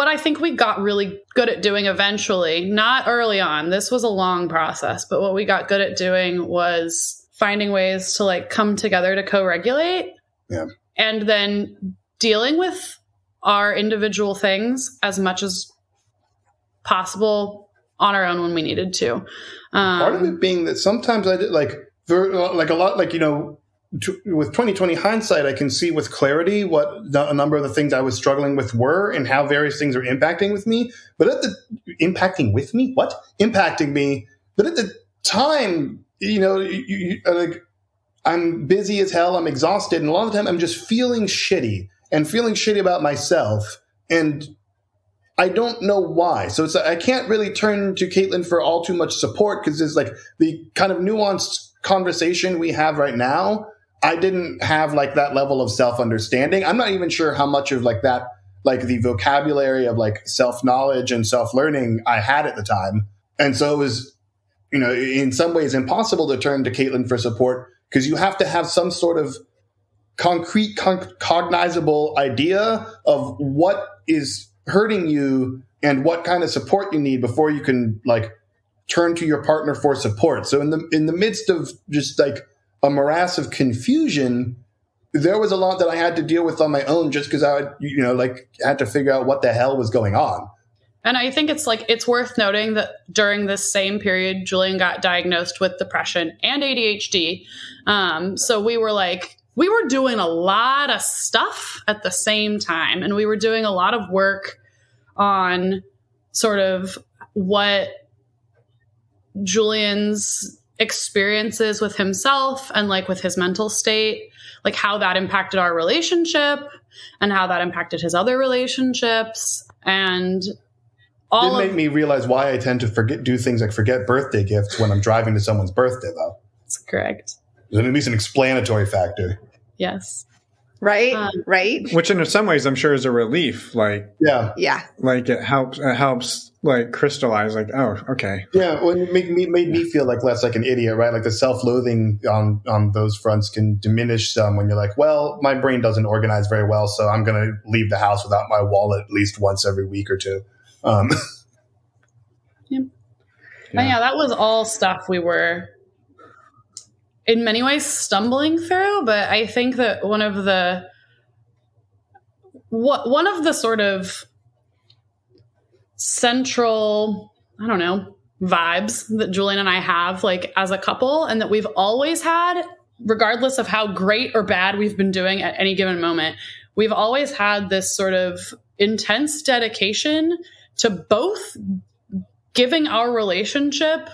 I think we got really good at doing eventually, not early on, this was a long process, but what we got good at doing was finding ways to like come together to co-regulate. Yeah. And then dealing with our individual things as much as possible on our own when we needed to. Part of it being that sometimes I did like a lot, like, with 2020 hindsight, I can see with clarity what a number of the things I was struggling with were and how various things are impacting me. But at the time, like I'm busy as hell. I'm exhausted. And a lot of the time I'm just feeling shitty about myself. And I don't know why. So I can't really turn to Kaitlin for all too much support because there's like the kind of nuanced conversation we have right now. I didn't have like that level of self-understanding. I'm not even sure how much of like that, like the vocabulary of like self-knowledge and self-learning I had at the time. And so it was, in some ways impossible to turn to Kaitlin for support because you have to have some sort of concrete, cognizable idea of what is hurting you and what kind of support you need before you can like turn to your partner for support. So in the midst of just like a morass of confusion, there was a lot that I had to deal with on my own just because I, had to figure out what the hell was going on. And I think it's worth noting that during this same period, Julian got diagnosed with depression and ADHD. So we were doing a lot of stuff at the same time. And we were doing a lot of work on sort of what Julian's experiences with himself and like with his mental state, like how that impacted our relationship and how that impacted his other relationships. And all it made me realize why I tend to forget birthday gifts when I'm driving to someone's birthday, though. That's correct. There's at least an explanatory factor. Yes. Right. Right. Which in some ways I'm sure is a relief. Like, yeah. Like it helps like crystallize like, oh, okay. Yeah. Well, it made me feel like less like an idiot, right? Like the self-loathing on those fronts can diminish some when you're like, well, my brain doesn't organize very well, so I'm going to leave the house without my wallet at least once every week or two. Yeah. That was all stuff we were in many ways stumbling through, but I think that one of the sort of central, vibes that Julian and I have like as a couple and that we've always had, regardless of how great or bad we've been doing at any given moment, we've always had this sort of intense dedication to both giving our relationship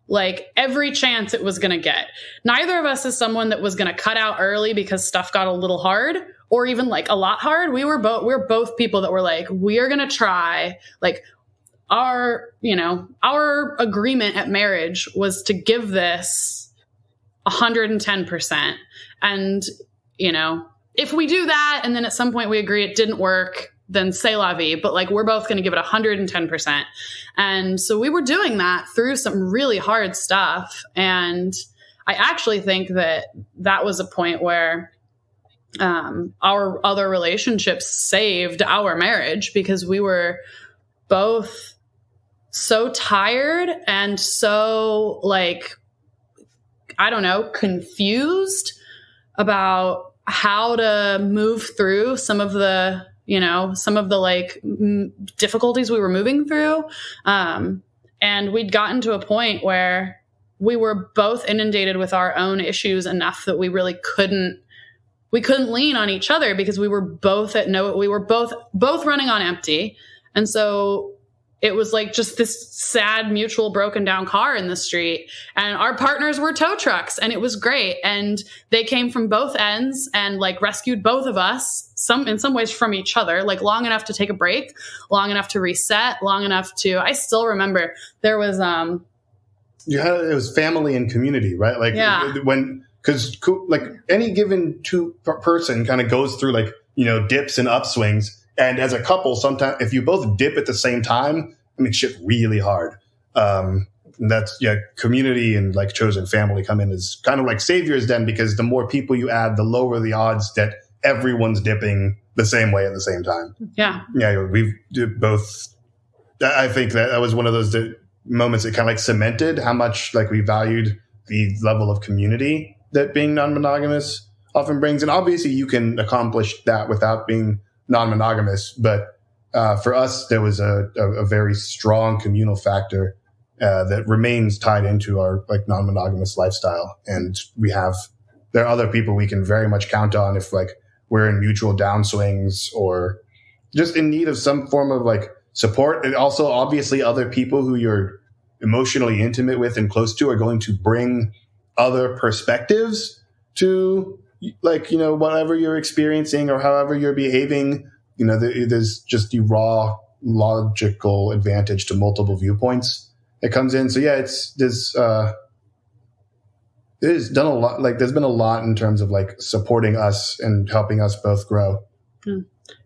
like every chance it was going to get. Neither of us is someone that was going to cut out early because stuff got a little hard or even like a lot hard. We're both people that were like, we are going to try. Like our agreement at marriage was to give this 110%. And, if we do that and then at some point we agree it didn't work, then c'est la vie. But like, we're both going to give it 110%. And so we were doing that through some really hard stuff. And I actually think that was a point where our other relationships saved our marriage because we were both so tired and so like, confused about how to move through some of the like difficulties we were moving through. And we'd gotten to a point where we were both inundated with our own issues enough that we really couldn't lean on each other because we were both both running on empty. And so it was like just this sad mutual broken down car in the street and our partners were tow trucks and it was great. And they came from both ends and like rescued both of us in some ways from each other, like long enough to take a break, long enough to reset, long enough to, I still remember there was, it was family and community, right? Like because like any given person kind of goes through like, dips and upswings. And as a couple, sometimes if you both dip at the same time, it makes shit really hard. That's community and like chosen family come in as kind of like saviors then, because the more people you add, the lower the odds that everyone's dipping the same way at the same time. Yeah. Yeah. We've both. I think that was one of those moments that kind of like cemented how much like we valued the level of community that being non-monogamous often brings. And obviously you can accomplish that without being non-monogamous, but for us, there was a very strong communal factor that remains tied into our like non-monogamous lifestyle. And there are other people we can very much count on if like we're in mutual downswings or just in need of some form of like support. And also obviously other people who you're emotionally intimate with and close to are going to bring other perspectives to like, whatever you're experiencing or however you're behaving, there's just the raw logical advantage to multiple viewpoints that comes in. So yeah, it has done a lot. Like there's been a lot in terms of like supporting us and helping us both grow.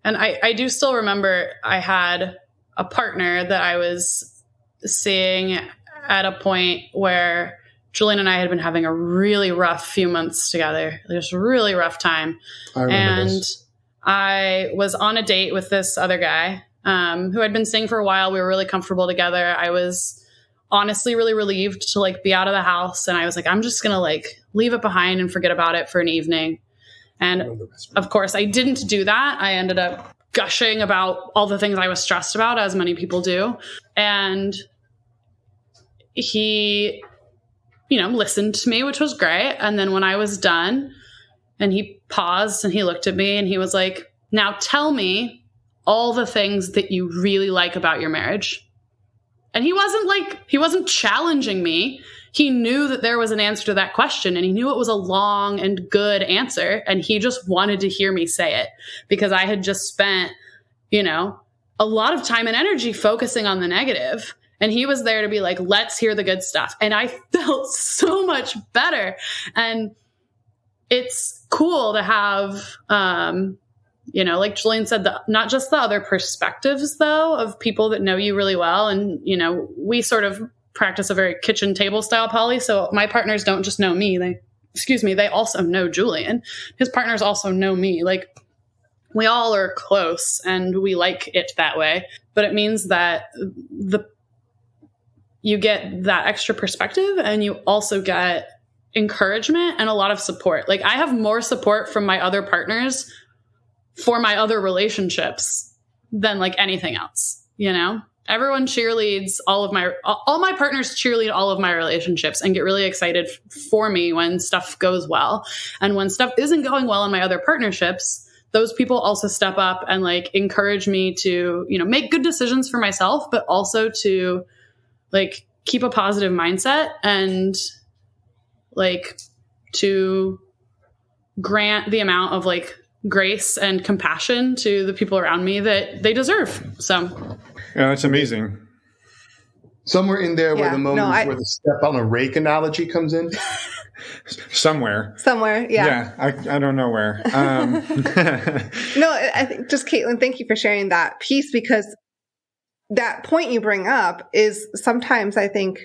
And I do still remember I had a partner that I was seeing at a point where Julian and I had been having a really rough few months together. Just a really rough time. I remember and this. I was on a date with this other guy who I'd been seeing for a while. We were really comfortable together. I was honestly really relieved to like be out of the house. And I was like, I'm just going to like leave it behind and forget about it for an evening. And of course, I didn't do that. I ended up gushing about all the things I was stressed about, as many people do. And he, listened to me, which was great. And then when I was done and he paused and he looked at me and he was like, now tell me all the things that you really like about your marriage. And he wasn't challenging me. He knew that there was an answer to that question, and he knew it was a long and good answer. And he just wanted to hear me say it, because I had just spent, a lot of time and energy focusing on the negative. And he was there to be like, let's hear the good stuff. And I felt so much better. And it's cool to have, like Julian said, not just the other perspectives, though, of people that know you really well. And, we sort of practice a very kitchen table style poly. So my partners don't just know me. They also know Julian. His partners also know me. Like, we all are close and we like it that way. But it means that you get that extra perspective, and you also get encouragement and a lot of support. Like, I have more support from my other partners for my other relationships than like anything else. Everyone cheerleads all my partners cheerlead all of my relationships and get really excited for me when stuff goes well. And when stuff isn't going well in my other partnerships, those people also step up and like encourage me to, make good decisions for myself, but also to like keep a positive mindset and like to grant the amount of like grace and compassion to the people around me that they deserve. So yeah, that's amazing. Somewhere in there where the moment where the step on a rake analogy comes in. Somewhere, yeah. I don't know where. No, I think just Kaitlin, thank you for sharing that piece, because that point you bring up is sometimes, I think,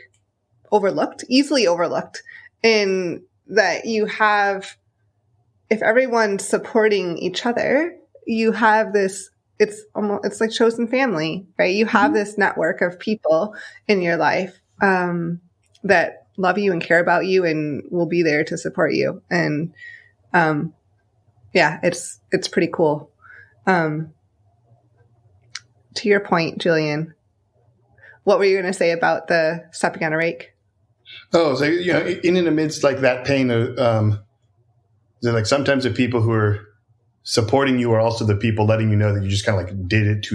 easily overlooked, in that you have, if everyone's supporting each other, you have this, it's like chosen family, right? You have this network of people in your life that love you and care about you and will be there to support you. And it's pretty cool. To your point, Julian, what were you going to say about the stepping on a rake? Oh, so, in and amidst like that pain, like sometimes the people who are supporting you are also the people letting you know that you just kind of like did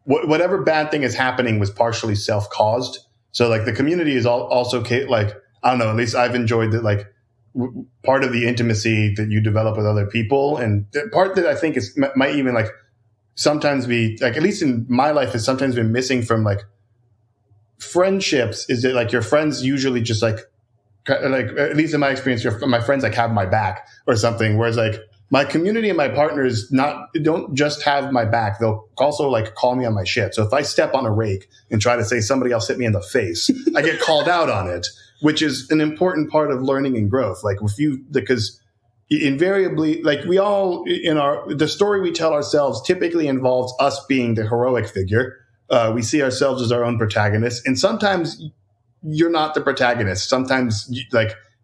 whatever bad thing is happening was partially self-caused. So like the community is also like, I don't know, at least I've enjoyed that, like part of the intimacy that you develop with other people. And the part that I think might even like sometimes be like, at least in my life, has sometimes been missing from like friendships, is that like your friends usually just like at least in my experience, my friends like have my back or something. Whereas like my community and my partners don't just have my back. They'll also like call me on my shit. So if I step on a rake and try to say somebody else hit me in the face, I get called out on it, which is an important part of learning and growth. Like because invariably, like we all the story we tell ourselves typically involves us being the heroic figure. We see ourselves as our own protagonists, and sometimes you're not the protagonist. Sometimes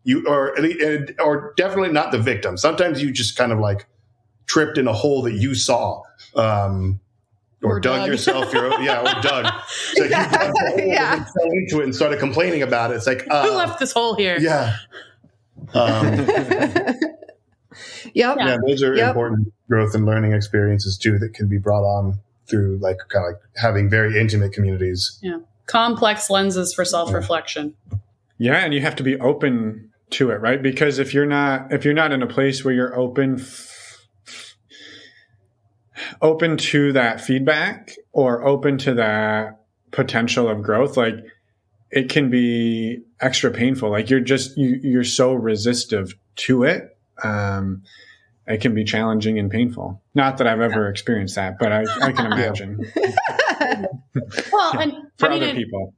you or definitely not the victim. Sometimes you just kind of like tripped in a hole that you saw, or dug yourself. Or dug. So you dug the hole and fell into it and started complaining about it. It's like, who left this hole here? Yeah. Yep. Yeah, those are important growth and learning experiences too that can be brought on through like kind of like having very intimate communities. Yeah. Complex lenses for self-reflection. Yeah, and you have to be open to it, right? Because if you're not in a place where you're open to that feedback or open to that potential of growth, like it can be extra painful. Like you're so resistive to it. It can be challenging and painful. Not that I've ever experienced that, but I can imagine. Well, and for other people,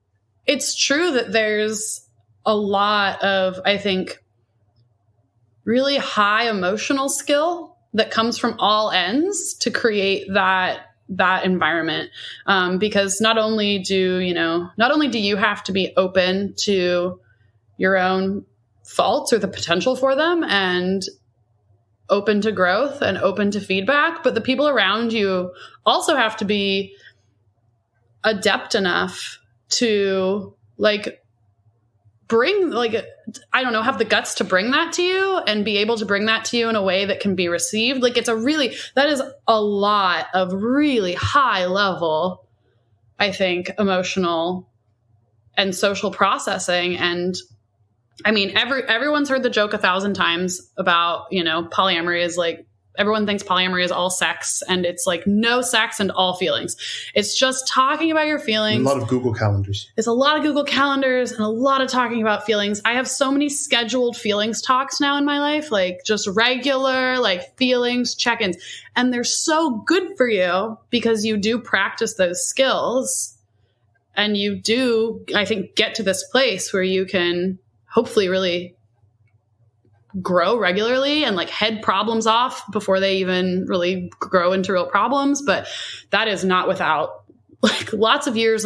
it's true that there's a lot of, I think, really high emotional skill that comes from all ends to create that environment. Because not only do you have to be open to your own faults or the potential for them, and open to growth and open to feedback, but the people around you also have to be adept enough to bring, have the guts to bring that to you and be able to bring that to you in a way that can be received. That is a lot of really high level, I think, emotional and social processing. And I mean, everyone's heard the joke 1,000 times about, polyamory is everyone thinks polyamory is all sex, and it's no sex and all feelings. It's just talking about your feelings. A lot of Google calendars. It's a lot of Google calendars and a lot of talking about feelings. I have so many scheduled feelings talks now in my life, just regular, feelings check-ins. And they're so good for you because you do practice those skills, and you do, I think, get to this place where you can hopefully really grow regularly and head problems off before they even really grow into real problems. But that is not without lots of years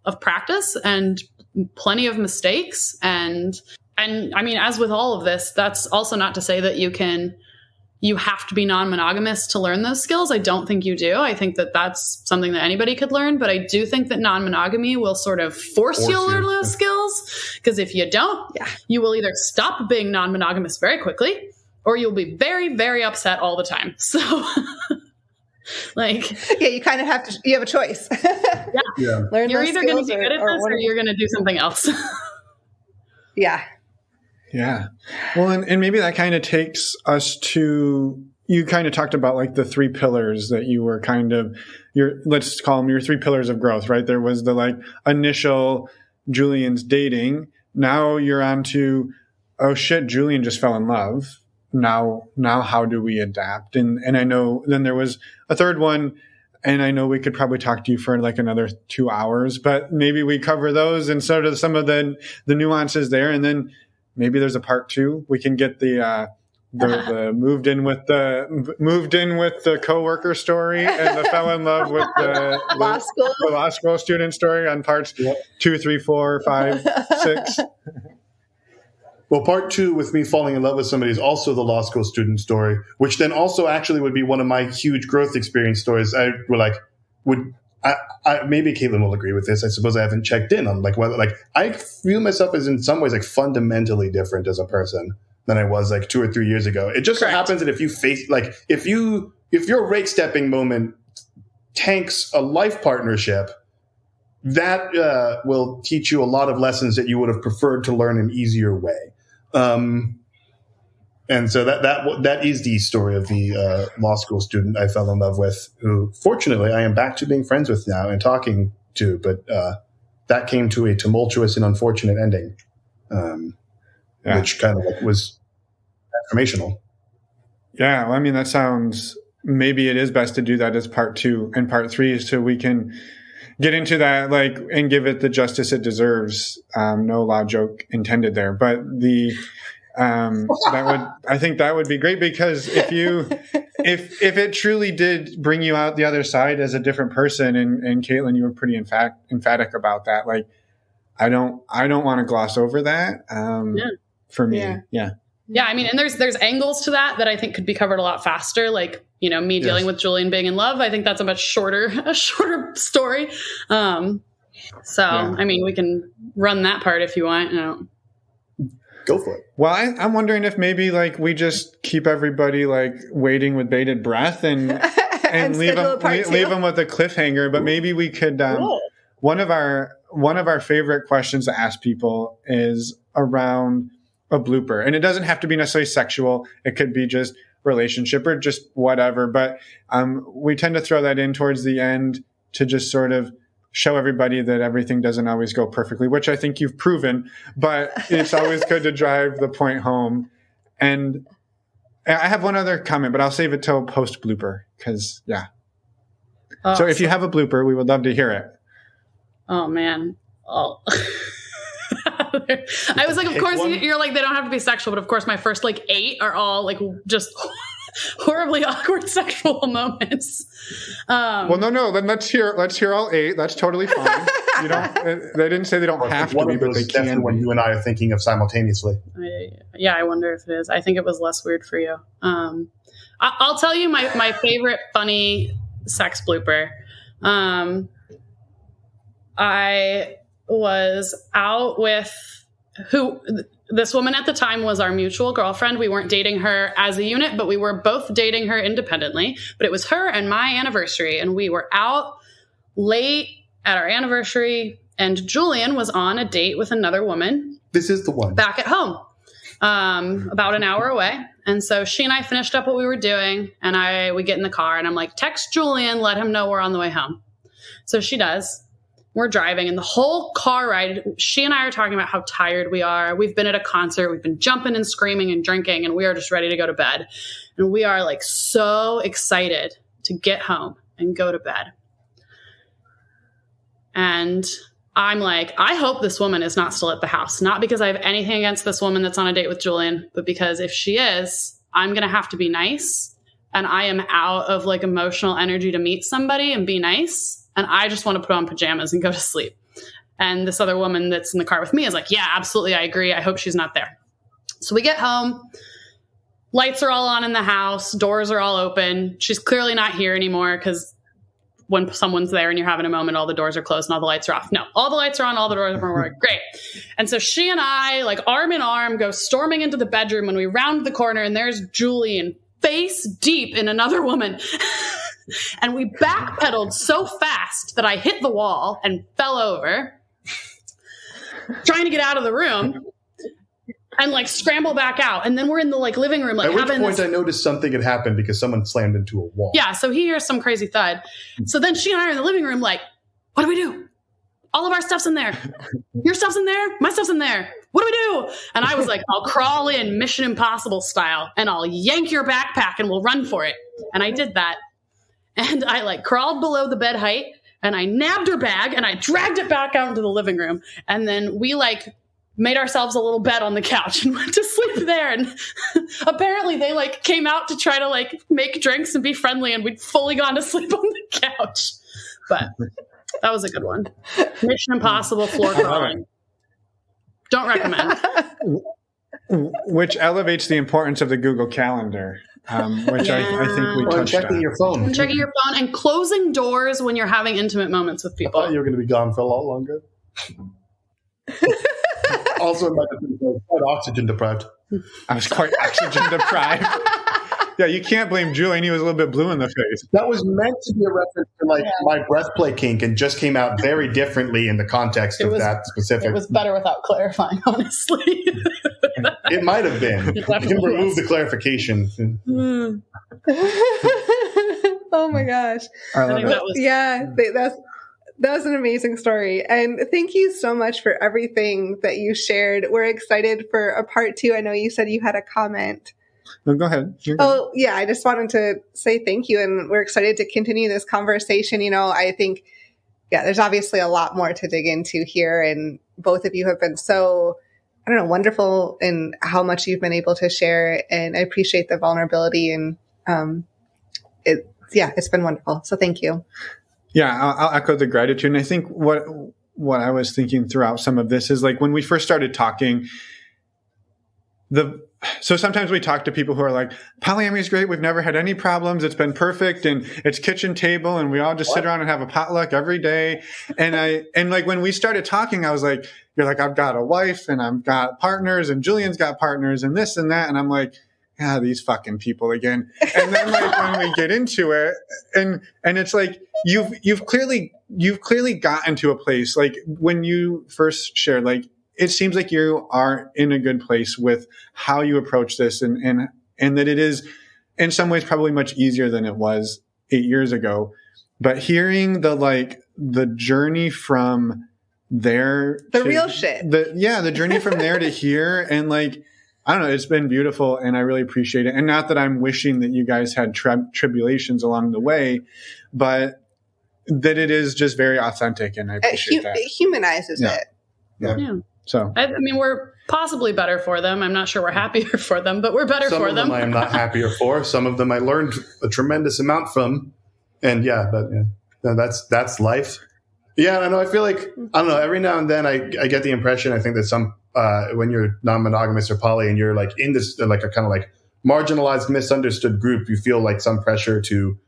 of practice and plenty of mistakes. And I mean, as with all of this, that's also not to say that you have to be non-monogamous to learn those skills. I don't think you do. I think that that's something that anybody could learn, but I do think that non-monogamy will sort of force you to learn those skills. Because if you don't, you will either stop being non-monogamous very quickly, or you'll be very, very upset all the time. So you kind of you have a choice. Learn you're either going to be good at this or you're going to do something else. Yeah. Yeah. Well, and maybe that kind of takes us to, you kind of talked about the 3 pillars that you were let's call them your 3 pillars of growth, right? There was the initial Julian's dating. Now you're on to, oh shit, Julian just fell in love. Now how do we adapt? And I know then there was a third one, and I know we could probably talk to you for another 2 hours, but maybe we cover those and sort of some of the nuances there. And then maybe there's a part 2. We can get the moved in with the coworker story and the fell in love with the law school student story on parts 2, 3, 4, 5, 6. Well, part 2 with me falling in love with somebody is also the law school student story, which then also actually would be one of my huge growth experience stories. Maybe Kaitlin will agree with this. I suppose I haven't checked in on whether I feel myself as in some ways fundamentally different as a person than I was 2 or 3 years ago. It just so happens that if you face if your rate stepping moment tanks a life partnership, that will teach you a lot of lessons that you would have preferred to learn an easier way. And so that is the story of the law school student I fell in love with, who fortunately I am back to being friends with now and talking to, but that came to a tumultuous and unfortunate ending, which kind of was transformational. Yeah, well, I mean, that sounds, maybe it is best to do that as part 2 and part 3 so we can get into that and give it the justice it deserves. No loud joke intended there, but I think that would be great, because if it truly did bring you out the other side as a different person, and Kaitlin, you were pretty emphatic about that. I don't want to gloss over that. For me. Yeah. I mean, and there's angles to that I think could be covered a lot faster. Me dealing with Julian being in love. I think that's a much shorter story. I mean, we can run that part if you want. Go for it. Well, I'm wondering if maybe we just keep everybody waiting with bated breath and leave them with a cliffhanger. But maybe we could. One of our favorite questions to ask people is around a blooper, and it doesn't have to be necessarily sexual. It could be just relationship or just whatever. But we tend to throw that in towards the end to just sort of show everybody that everything doesn't always go perfectly, which I think you've proven, but it's always good to drive the point home. And I have one other comment, but I'll save it till post blooper, because so if you have a blooper, we would love to hear it. Oh man. Oh. I was of course you're they don't have to be sexual, but of course my first 8 are all just horribly awkward sexual moments. Well, no. Then let's hear all 8. That's totally fine. You don't. They didn't say they don't have to be, but they can. When you and I are thinking of simultaneously. I wonder if it is. I think it was less weird for you. I'll tell you my favorite funny sex blooper. I was out with this woman at the time was our mutual girlfriend. We weren't dating her as a unit, but we were both dating her independently. But it was her and my anniversary, and we were out late at our anniversary, and Julian was on a date with another woman. This is the one. Back at home, about an hour away. And so she and I finished up what we were doing, and we get in the car, and I'm like, text Julian, let him know we're on the way home. So she does. We're driving, and the whole car ride, she and I are talking about how tired we are. We've been at a concert. We've been jumping and screaming and drinking, and we are just ready to go to bed. And we are like so excited to get home and go to bed. And I'm like, I hope this woman is not still at the house. Not because I have anything against this woman that's on a date with Julian, but because if she is, I'm going to have to be nice. And I am out of like emotional energy to meet somebody and be nice. And I just want to put on pajamas and go to sleep. And this other woman that's in the car with me is like, yeah, absolutely. I agree. I hope she's not there. So we get home. Lights are all on in the house. Doors are all open. She's clearly not here anymore because when someone's there and you're having a moment, all the doors are closed and all the lights are off. No, all the lights are on, all the doors are on. Great. And so she and I, like arm in arm, go storming into the bedroom when we round the corner, and there's Julian face deep in another woman. And we backpedaled so fast that I hit the wall and fell over, trying to get out of the room and like scramble back out. And then we're in the like living room. Like, at which point I noticed something had happened because someone slammed into a wall. Yeah. So he hears some crazy thud. So then she and I are in the living room like, what do we do? All of our stuff's in there. Your stuff's in there. My stuff's in there. What do we do? And I was like, I'll crawl in Mission Impossible style and I'll yank your backpack and we'll run for it. And I did that. And I like crawled below the bed height and I nabbed her bag and I dragged it back out into the living room. And then we like made ourselves a little bed on the couch and went to sleep there. And apparently they like came out to try to like make drinks and be friendly. And we'd fully gone to sleep on the couch. But that was a good one. Mission Impossible floor crawling. Don't recommend. Which elevates the importance of the Google Calendar. Which I think we touched checking on. your phone. Checking your phone and closing doors when you're having intimate moments with people. I thought you were going to be gone for a lot longer. Also, quite oxygen deprived. I was quite oxygen deprived. Yeah, you can't blame Julian. He was a little bit blue in the face. That was meant to be a reference to like my breath play kink and just came out very differently in the context of that specific. It was better without clarifying, honestly. It might have been. You can remove the clarification. Oh my gosh. That was an amazing story. And thank you so much for everything that you shared. We're excited for a part 2. I know you said you had a comment. No, go ahead. Oh, yeah. I just wanted to say thank you. And we're excited to continue this conversation. You know, I think, there's obviously a lot more to dig into here. And both of you have been so, wonderful in how much you've been able to share. And I appreciate the vulnerability. And it's been wonderful. So thank you. Yeah, I'll echo the gratitude. And I think what I was thinking throughout some of this is like when we first started talking, so sometimes we talk to people who are like, polyamory is great. We've never had any problems. It's been perfect. And it's kitchen table. And we all just sit around and have a potluck every day. And like when we started talking, I was like, you're like, I've got a wife and I've got partners and Julian's got partners and this and that. And I'm like, these fucking people again. And then like when we get into it and it's like, you've clearly gotten to a place like when you first shared, like, it seems like you are in a good place with how you approach this and that it is in some ways probably much easier than it was 8 years ago. But hearing the journey from there, real shit. The journey from there to here and like, I don't know, it's been beautiful and I really appreciate it. And not that I'm wishing that you guys had tribulations along the way, but that it is just very authentic and I appreciate that. It humanizes it. Yeah. So I mean, we're possibly better for them. I'm not sure we're happier for them, but we're better for them. Some of them I am not happier for. Some of them I learned a tremendous amount from. And that's life. Yeah, I know. I feel like, I don't know, every now and then I get the impression, I think that some, when you're non-monogamous or poly and you're like in this, like a kind of like marginalized, misunderstood group, you feel like some pressure to,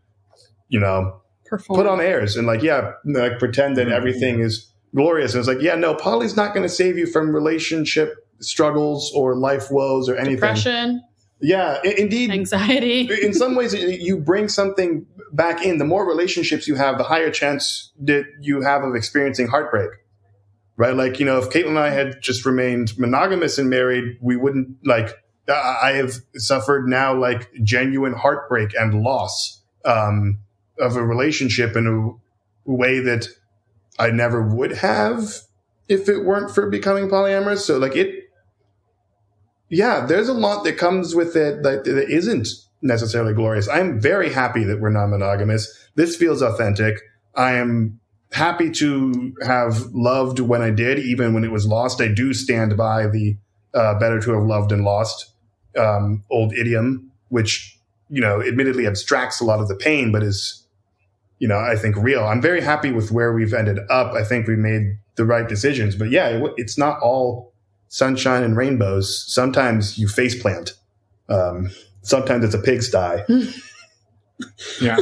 put on airs and like, like pretend that everything is glorious. And it's like, no, poly's not going to save you from relationship struggles or life woes or anything. Depression. Yeah, indeed. Anxiety. In some ways, you bring something back in. The more relationships you have, the higher chance that you have of experiencing heartbreak, right? Like, if Kaitlin and I had just remained monogamous and married, we wouldn't, like, I have suffered now, like, genuine heartbreak and loss of a relationship in a way that I never would have if it weren't for becoming polyamorous. So, like, there's a lot that comes with it that isn't necessarily glorious. I'm very happy that we're non-monogamous. This feels authentic. I am happy to have loved when I did, even when it was lost. I do stand by the better to have loved and lost old idiom, which, admittedly abstracts a lot of the pain, but is, I think real. I'm very happy with where we've ended up. I think we made the right decisions. But it's not all sunshine and rainbows. Sometimes you faceplant. Sometimes it's a pigsty. Yeah.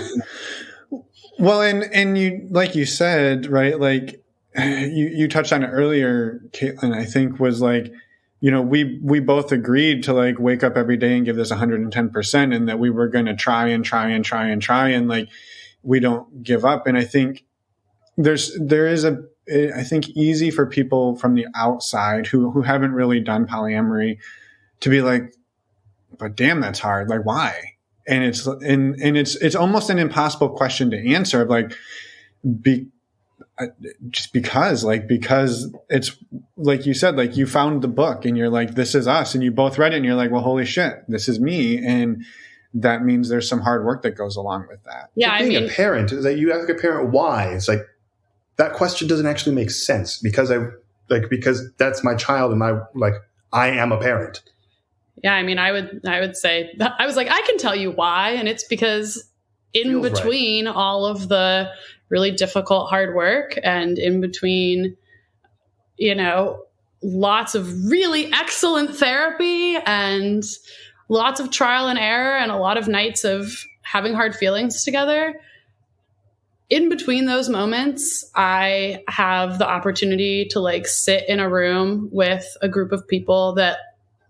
Well, and you, like you said, right? Like you touched on it earlier, Kaitlin, I think was like, we both agreed to like wake up every day and give this 110% and that we were going to try and like, we don't give up. And I think there is I think easy for people from the outside who haven't really done polyamory to be like, but damn, that's hard. Like, why? And it's almost an impossible question to answer. Like, because it's like you said, like you found the book and you're like, this is us. And you both read it and you're like, well, holy shit, this is me. And that means there's some hard work that goes along with that. Yeah. Being a parent is that you ask a parent why. It's like, that question doesn't actually make sense because that's my child and I am a parent. Yeah, I mean, I would say, I was like, I can tell you why. And it's because in between all of the really difficult hard work and in between, lots of really excellent therapy and lots of trial and error and a lot of nights of having hard feelings together. In between those moments, I have the opportunity to like sit in a room with a group of people that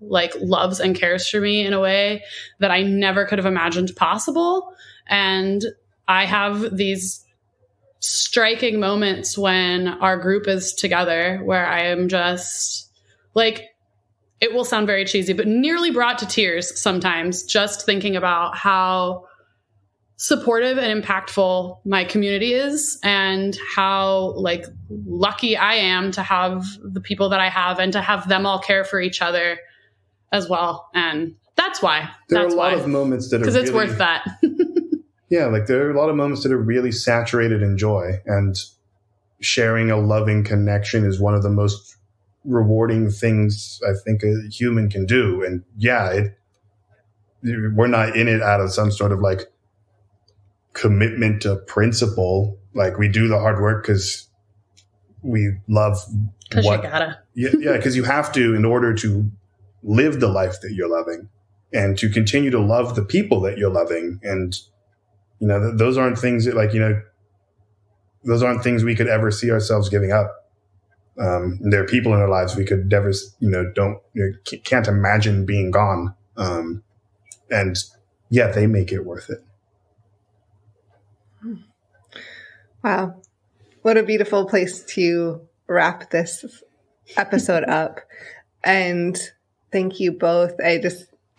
like loves and cares for me in a way that I never could have imagined possible. And I have these striking moments when our group is together where I am just like, it will sound very cheesy, but nearly brought to tears sometimes just thinking about how supportive and impactful my community is and how like lucky I am to have the people that I have and to have them all care for each other as well. And that's why. There are a lot of moments that are because it's worth that. Yeah, like there are a lot of moments that are really saturated in joy, and sharing a loving connection is one of the most rewarding things I think a human can do. And we're not in it out of some sort of like commitment to principle. Like we do the hard work because we love because you gotta. Because you have to in order to live the life that you're loving and to continue to love the people that you're loving. And those aren't things that those aren't things we could ever see ourselves giving up. There are people in our lives we could never can't imagine being gone. And they make it worth it. Wow. What a beautiful place to wrap this episode up. And thank you both. I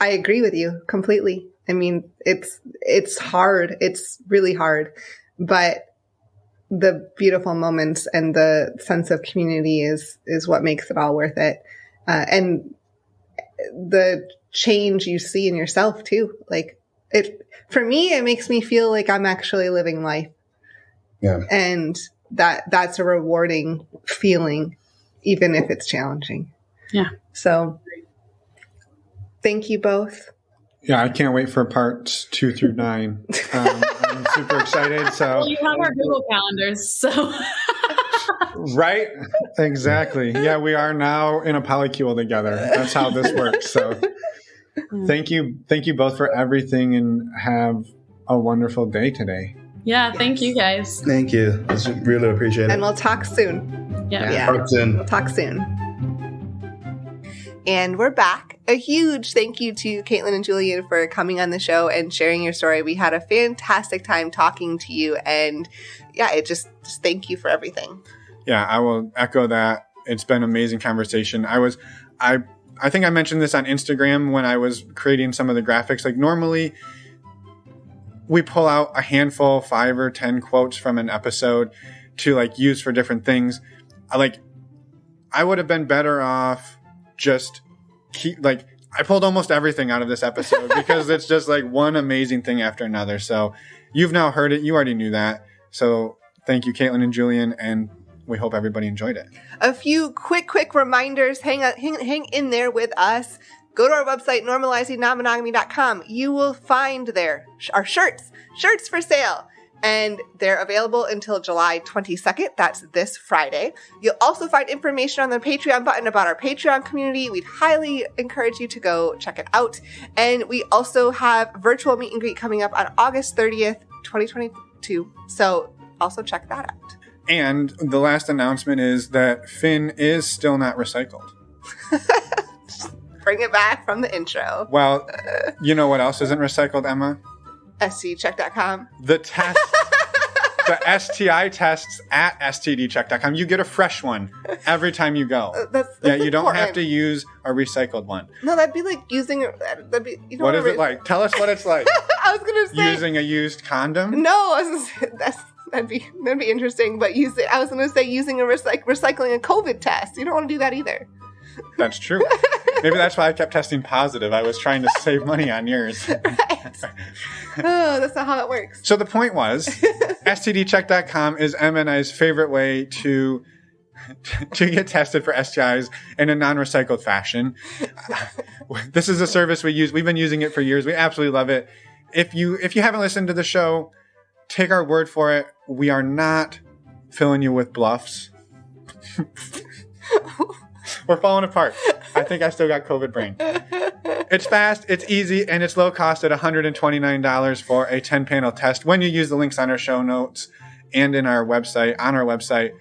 agree with you completely. I mean, it's hard. It's really hard, but the beautiful moments and the sense of community is what makes it all worth it. And the change you see in yourself too. Like for me, it makes me feel like I'm actually living life. Yeah. And that's a rewarding feeling, even if it's challenging. Yeah. So thank you both. Yeah, I can't wait for parts 2 through 9. I'm super excited. So well, you have our Google calendars, so Right? Exactly. Yeah, we are now in a polycule together. That's how this works. So thank you both for everything, and have a wonderful day today. Yeah, thank you guys. Thank you. I really appreciate it. And we'll talk soon. Yeah. Talk soon. We'll talk soon. And we're back. A huge thank you to Kaitlin and Julian for coming on the show and sharing your story. We had a fantastic time talking to you, and it just thank you for everything. Yeah, I will echo that. It's been an amazing conversation. I think I mentioned this on Instagram when I was creating some of the graphics. Like, normally we pull out a handful, 5 or 10 quotes from an episode to like use for different things. I would have been better off just I pulled almost everything out of this episode because it's just like one amazing thing after another. So you've now heard it. You already knew that. So thank you, Kaitlin and Julian, and we hope everybody enjoyed it. A few quick reminders. Hang in there with us. Go to our website, normalizingnonmonogamy.com. You will find there our shirts for sale. And they're available until July 22nd. That's this Friday. You'll also find information on the Patreon button about our Patreon community. We'd highly encourage you to go check it out. And we also have virtual meet and greet coming up on August 30th, 2022. So also check that out. And the last announcement is that Finn is still not recycled. Bring it back from the intro. Well, you know what else isn't recycled, Emma? STDcheck.com. The test, the STI tests at STDcheck.com. You get a fresh one every time you go. That's you don't have to use a recycled one. No, that'd be like using. What is it like? Tell us what it's like. I was gonna say using a used condom. No, I was gonna say that'd be interesting. But I was gonna say using recycling a COVID test. You don't want to do that either. That's true. Maybe that's why I kept testing positive. I was trying to save money on yours. Right. Oh, that's not how it works. So the point was, STDcheck.com is Emma and I's favorite way to get tested for STIs in a non-recycled fashion. This is a service we use. We've been using it for years. We absolutely love it. If you haven't listened to the show, take our word for it. We are not filling you with bluffs. We're falling apart. I think I still got COVID brain. It's fast, it's easy, and it's low cost at $129 for a 10-panel test. When you use the links on our show notes and on our website,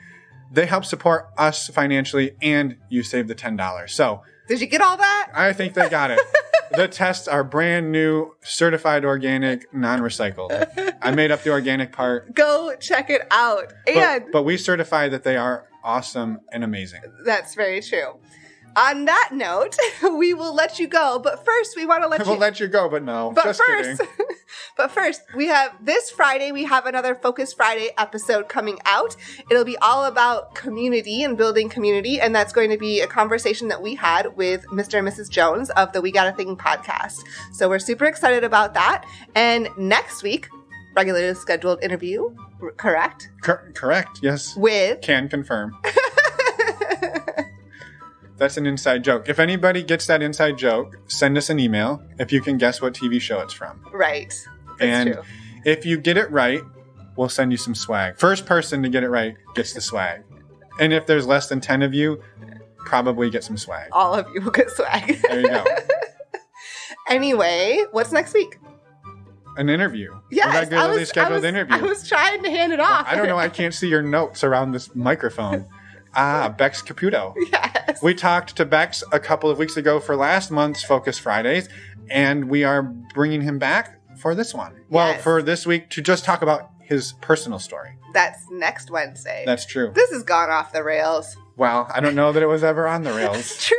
they help support us financially, and you save the $10. So, did you get all that? I think they got it. The tests are brand new, certified organic, non-recycled. I made up the organic part. Go check it out. And but we certify that they are awesome and amazing. That's very true. On that note, we will let you go. But first, we want to We'll let you go, but no. But just first, kidding. But first, we have this Friday, we have another Focus Friday episode coming out. It'll be all about community and building community. And that's going to be a conversation that we had with Mr. and Mrs. Jones of the We Got a Thing podcast. So we're super excited about that. And next week, regularly scheduled interview, correct? Correct, yes. With? Can confirm. That's an inside joke. If anybody gets that inside joke, send us an email if you can guess what TV show it's from. Right. That's true. If you get it right, we'll send you some swag. First person to get it right gets the swag. And if there's less than 10 of you, probably get some swag. All of you will get swag. There you go. Anyway, what's next week? An interview. Yes, a regularly scheduled interview. I was trying to hand it off. I don't know. I can't see your notes around this microphone. Bex Caputo. Yes. We talked to Bex a couple of weeks ago for last month's Focus Fridays, and we are bringing him back for this one. Yes. Well, for this week to just talk about his personal story. That's next Wednesday. That's true. This has gone off the rails. Well, I don't know that it was ever on the rails. True.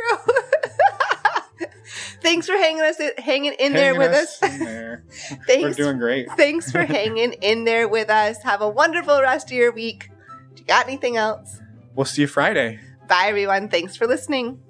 Thanks for hanging in there with us. We're doing great. Thanks for hanging in there with us. Have a wonderful rest of your week. Do you got anything else? We'll see you Friday. Bye, everyone. Thanks for listening.